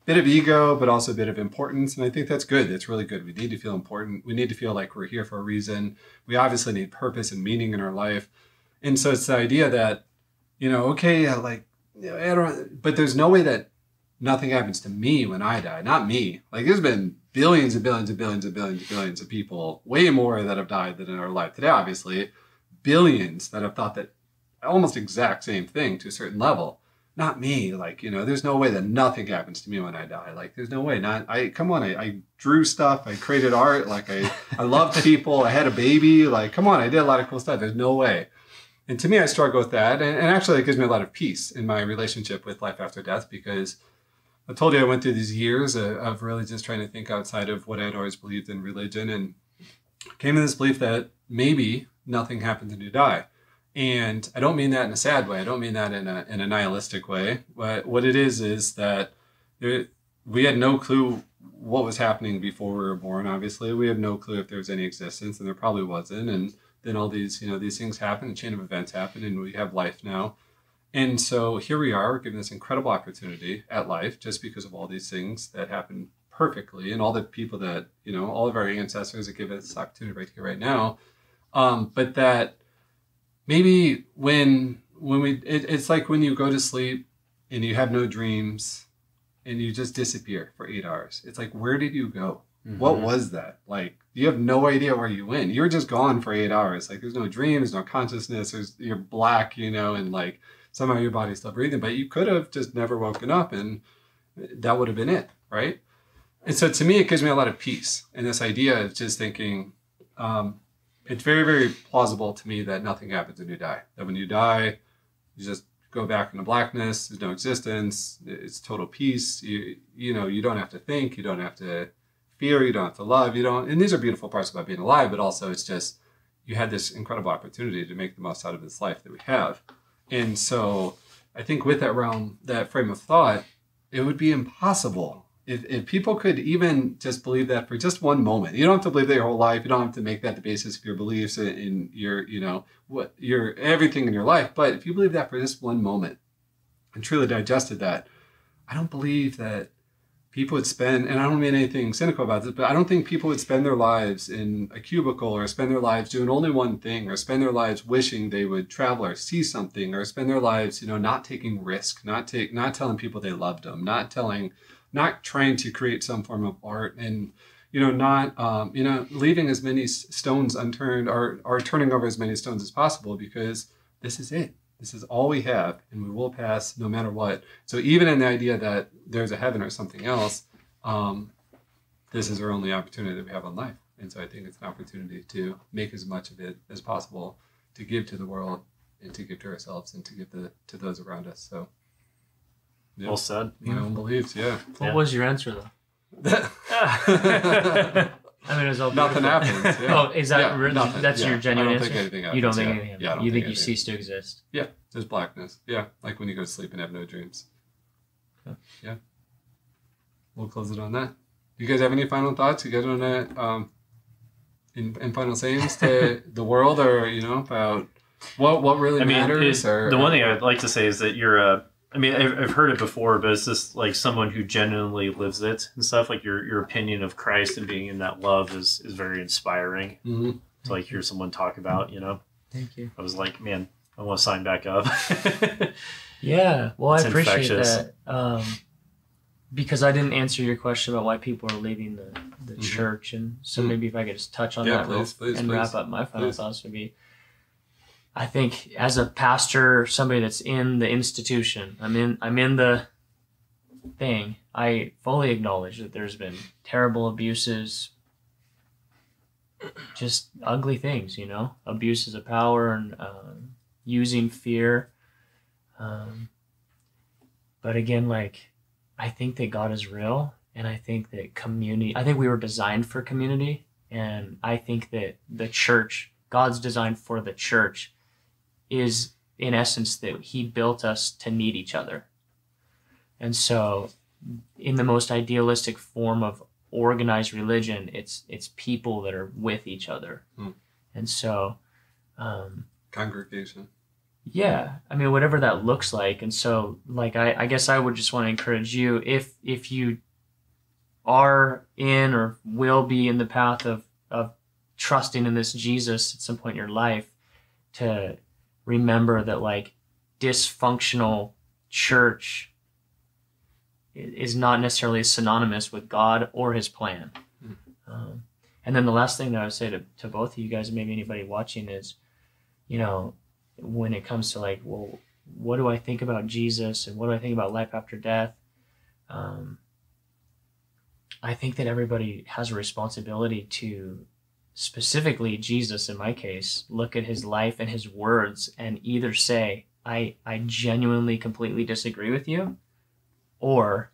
bit of ego, but also a bit of importance. And I think that's good. That's really good. We need to feel important. We need to feel like we're here for a reason. We obviously need purpose and meaning in our life. And so it's the idea that, okay, like, but there's no way that nothing happens to me when I die. Not me. Like, there's been billions and billions and billions and billions and billions of people, way more that have died than in our life today, obviously. Billions that have thought that almost exact same thing to a certain level. Not me. Like, there's no way that nothing happens to me when I die. Like, there's no way. Come on, I drew stuff. I created art. Like, I loved people. I had a baby. Like, come on, I did a lot of cool stuff. There's no way. And to me, I struggle with that. And actually, it gives me a lot of peace in my relationship with life after death, because I told you I went through these years of really just trying to think outside of what I'd always believed in religion, and came to this belief that maybe nothing happens when you die. And I don't mean that in a sad way. I don't mean that in a nihilistic way. But what it is that we had no clue what was happening before we were born, obviously. We had no clue if there was any existence, and there probably wasn't. And then all these, these things happen, a chain of events happen, and we have life now. And so here we are, given this incredible opportunity at life, just because of all these things that happen perfectly, and all the people that, all of our ancestors that give us this opportunity right here, right now. But that maybe it's like when you go to sleep and you have no dreams and you just disappear for 8 hours. It's like, where did you go? Mm-hmm. What was that? Like, you have no idea where you went. You're just gone for 8 hours. Like, there's no dream, there's no consciousness, you're black, and like somehow your body's still breathing, but you could have just never woken up, and that would have been it, right? And so to me, it gives me a lot of peace. And this idea of just thinking, it's very, very plausible to me that nothing happens when you die. That when you die, you just go back into blackness, there's no existence, it's total peace. You don't have to think, you don't have to fear, you don't have to love, and these are beautiful parts about being alive, but also it's just, you had this incredible opportunity to make the most out of this life that we have. And so I think with that frame of thought, it would be impossible if people could even just believe that for just one moment. You don't have to believe that your whole life. You don't have to make that the basis of your beliefs in your, your everything in your life. But if you believe that for just one moment and truly digested that, I don't believe that people would spend, and I don't mean anything cynical about this, but I don't think people would spend their lives in a cubicle, or spend their lives doing only one thing, or spend their lives wishing they would travel or see something, or spend their lives, not taking risk, not telling people they loved them, not trying to create some form of art, and not leaving as many stones unturned, or turning over as many stones as possible, because this is it. This is all we have, and we will pass no matter what. So even in the idea that there's a heaven or something else, this is our only opportunity that we have on life. And so I think it's an opportunity to make as much of it as possible, to give to the world, and to give to ourselves, and to give to those around us. So, yeah. Well said. Believes, yeah. What was your answer, though? I mean, it was all nothing happens. Yeah. Oh, is that that's your genuine answer? Think anything happens. You don't think anything happens? Yeah, you think you cease to exist? Yeah, there's blackness. Yeah, like when you go to sleep and have no dreams. Okay. Yeah. We'll close it on that. You guys have any final thoughts? You guys want to, in final sayings to the world, or about what really matters? The one thing I'd like to say is that you're I've heard it before, but it's just like someone who genuinely lives it and stuff. Like your opinion of Christ and being in that love is very inspiring to hear someone talk about. Thank you. I was like, man, I want to sign back up. Yeah, well, It's I appreciate infectious. that because I didn't answer your question about why people are leaving the church, and so maybe if I could just touch on that please. wrap up my final thoughts would be. I think as a pastor, somebody that's in the institution, I'm in the thing, I fully acknowledge that there's been terrible abuses, just ugly things, abuses of power and using fear. But again, I think that God is real, and I think that I think we were designed for community, and I think that the church, God's design for the church, is in essence that he built us to need each other. And so in the most idealistic form of organized religion, it's people that are with each other. And so congregation. Yeah, whatever that looks like. And so I guess I would just want to encourage you, if you are in or will be in the path of trusting in this Jesus at some point in your life, to remember that dysfunctional church is not necessarily synonymous with God or his plan. And then the last thing that I would say to both of you guys, and maybe anybody watching, is, when it comes to what do I think about Jesus, and what do I think about life after death? I think that everybody has a responsibility to, specifically Jesus in my case, look at his life and his words and either say, I genuinely completely disagree with you, or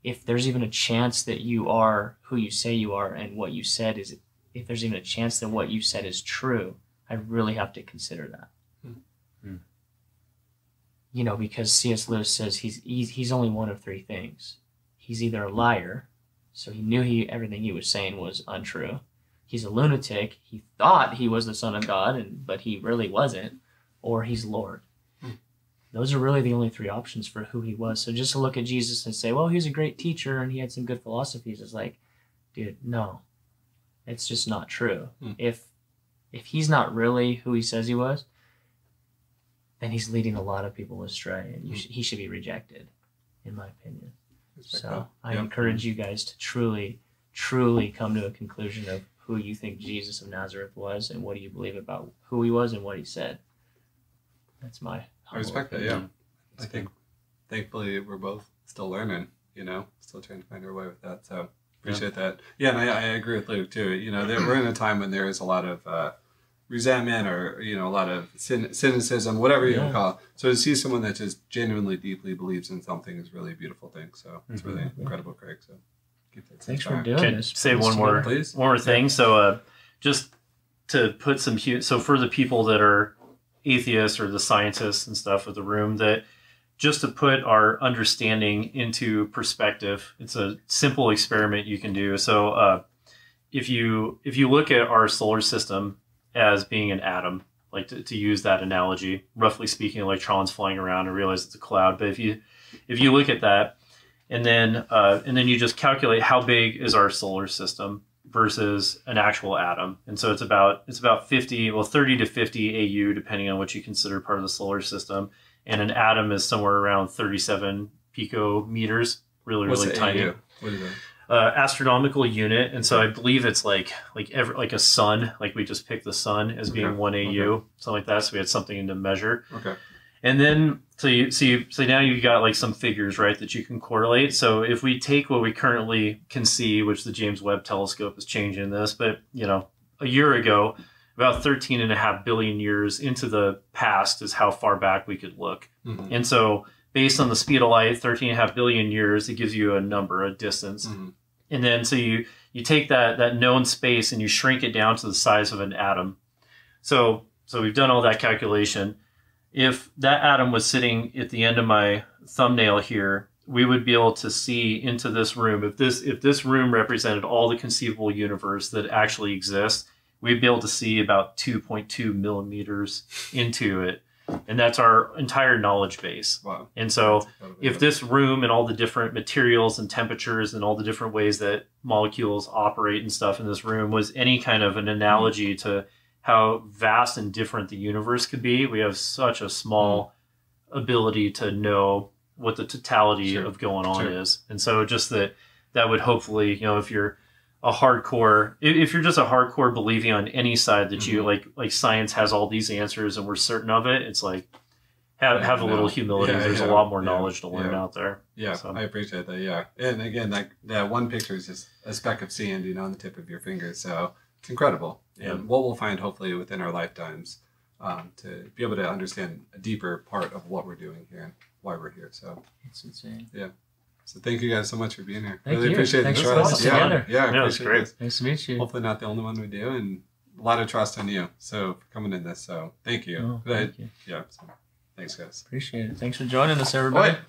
if there's even a chance that you are who you say you are and what you said is, if there's even a chance that what you said is true, I really have to consider that. Because C.S. Lewis says he's only one of three things. He's either a liar, so he knew everything he was saying was untrue. He's a lunatic. He thought he was the Son of God, but he really wasn't. Or he's Lord. Those are really the only three options for who he was. So just to look at Jesus and say, well, he was a great teacher and he had some good philosophies, is dude, no. It's just not true. If he's not really who he says he was, then he's leading a lot of people astray, and he should be rejected, in my opinion. So I encourage you guys to truly, truly come to a conclusion of who you think Jesus of Nazareth was, and what do you believe about who he was and what he said. That's my I respect that, yeah. I think, thankfully, we're both still learning, still trying to find our way with that. So appreciate that. Yeah, and I agree with Luke, too. We're in a time when there is a lot of resentment, or, a lot of cynicism, whatever you can call it. So to see someone that just genuinely, deeply believes in something is really a beautiful thing. So it's really incredible, Craig. So keep that. Thanks for doing this. Say one more thing. So just to put so for the people that are atheists or the scientists and stuff of the room, that just to put our understanding into perspective, it's a simple experiment you can do. So if you look at our solar system as being an atom, to use that analogy, roughly speaking, electrons flying around, and realize it's a cloud. But if you look at that, and then you just calculate how big is our solar system versus an actual atom. And so it's about 30 to 50 AU, depending on what you consider part of the solar system. And an atom is somewhere around 37 picometers, really tiny. AU? What is it? Astronomical unit. And so I believe it's like a sun, like we just picked the sun as being 1 AU, something like that. So we had something to measure. Okay. And then, so now you've got like some figures, right, that you can correlate. So if we take what we currently can see, which the James-Webb telescope is changing this, but, a year ago, about 13.5 billion years into the past is how far back we could look. Mm-hmm. And so based on the speed of light, 13.5 billion years, it gives you a number, a distance. Mm-hmm. And then, so you take that known space and you shrink it down to the size of an atom. So we've done all that calculation. If that atom was sitting at the end of my thumbnail here, we would be able to see into this room. If this room represented all the conceivable universe that actually exists, we'd be able to see about 2.2 millimeters into it. And that's our entire knowledge base. Wow. And so if this room and all the different materials and temperatures and all the different ways that molecules operate and stuff in this room was any kind of an analogy to how vast and different the universe could be, we have such a small ability to know what the totality of going on is. And so just that would hopefully, if you're if you're just a hardcore believing on any side that you like science has all these answers and we're certain of it, it's like have a little humility. There's a lot more knowledge to learn out there. Yeah, so. I appreciate that. Yeah. And again, that one picture is just a speck of sand, on the tip of your finger. So it's incredible. And what we'll find hopefully within our lifetimes to be able to understand a deeper part of what we're doing here and why we're here. So it's insane. Yeah. So thank you guys so much for being here. Thank really you. Appreciate Thanks it. for putting us together. Yeah, it was great. This. Nice to meet you. Hopefully not the only one we do, and a lot of trust in you. So for coming in this. So thank you. Oh, thank you. Yeah. So, thanks, guys. Appreciate it. Thanks for joining us, everybody. Bye.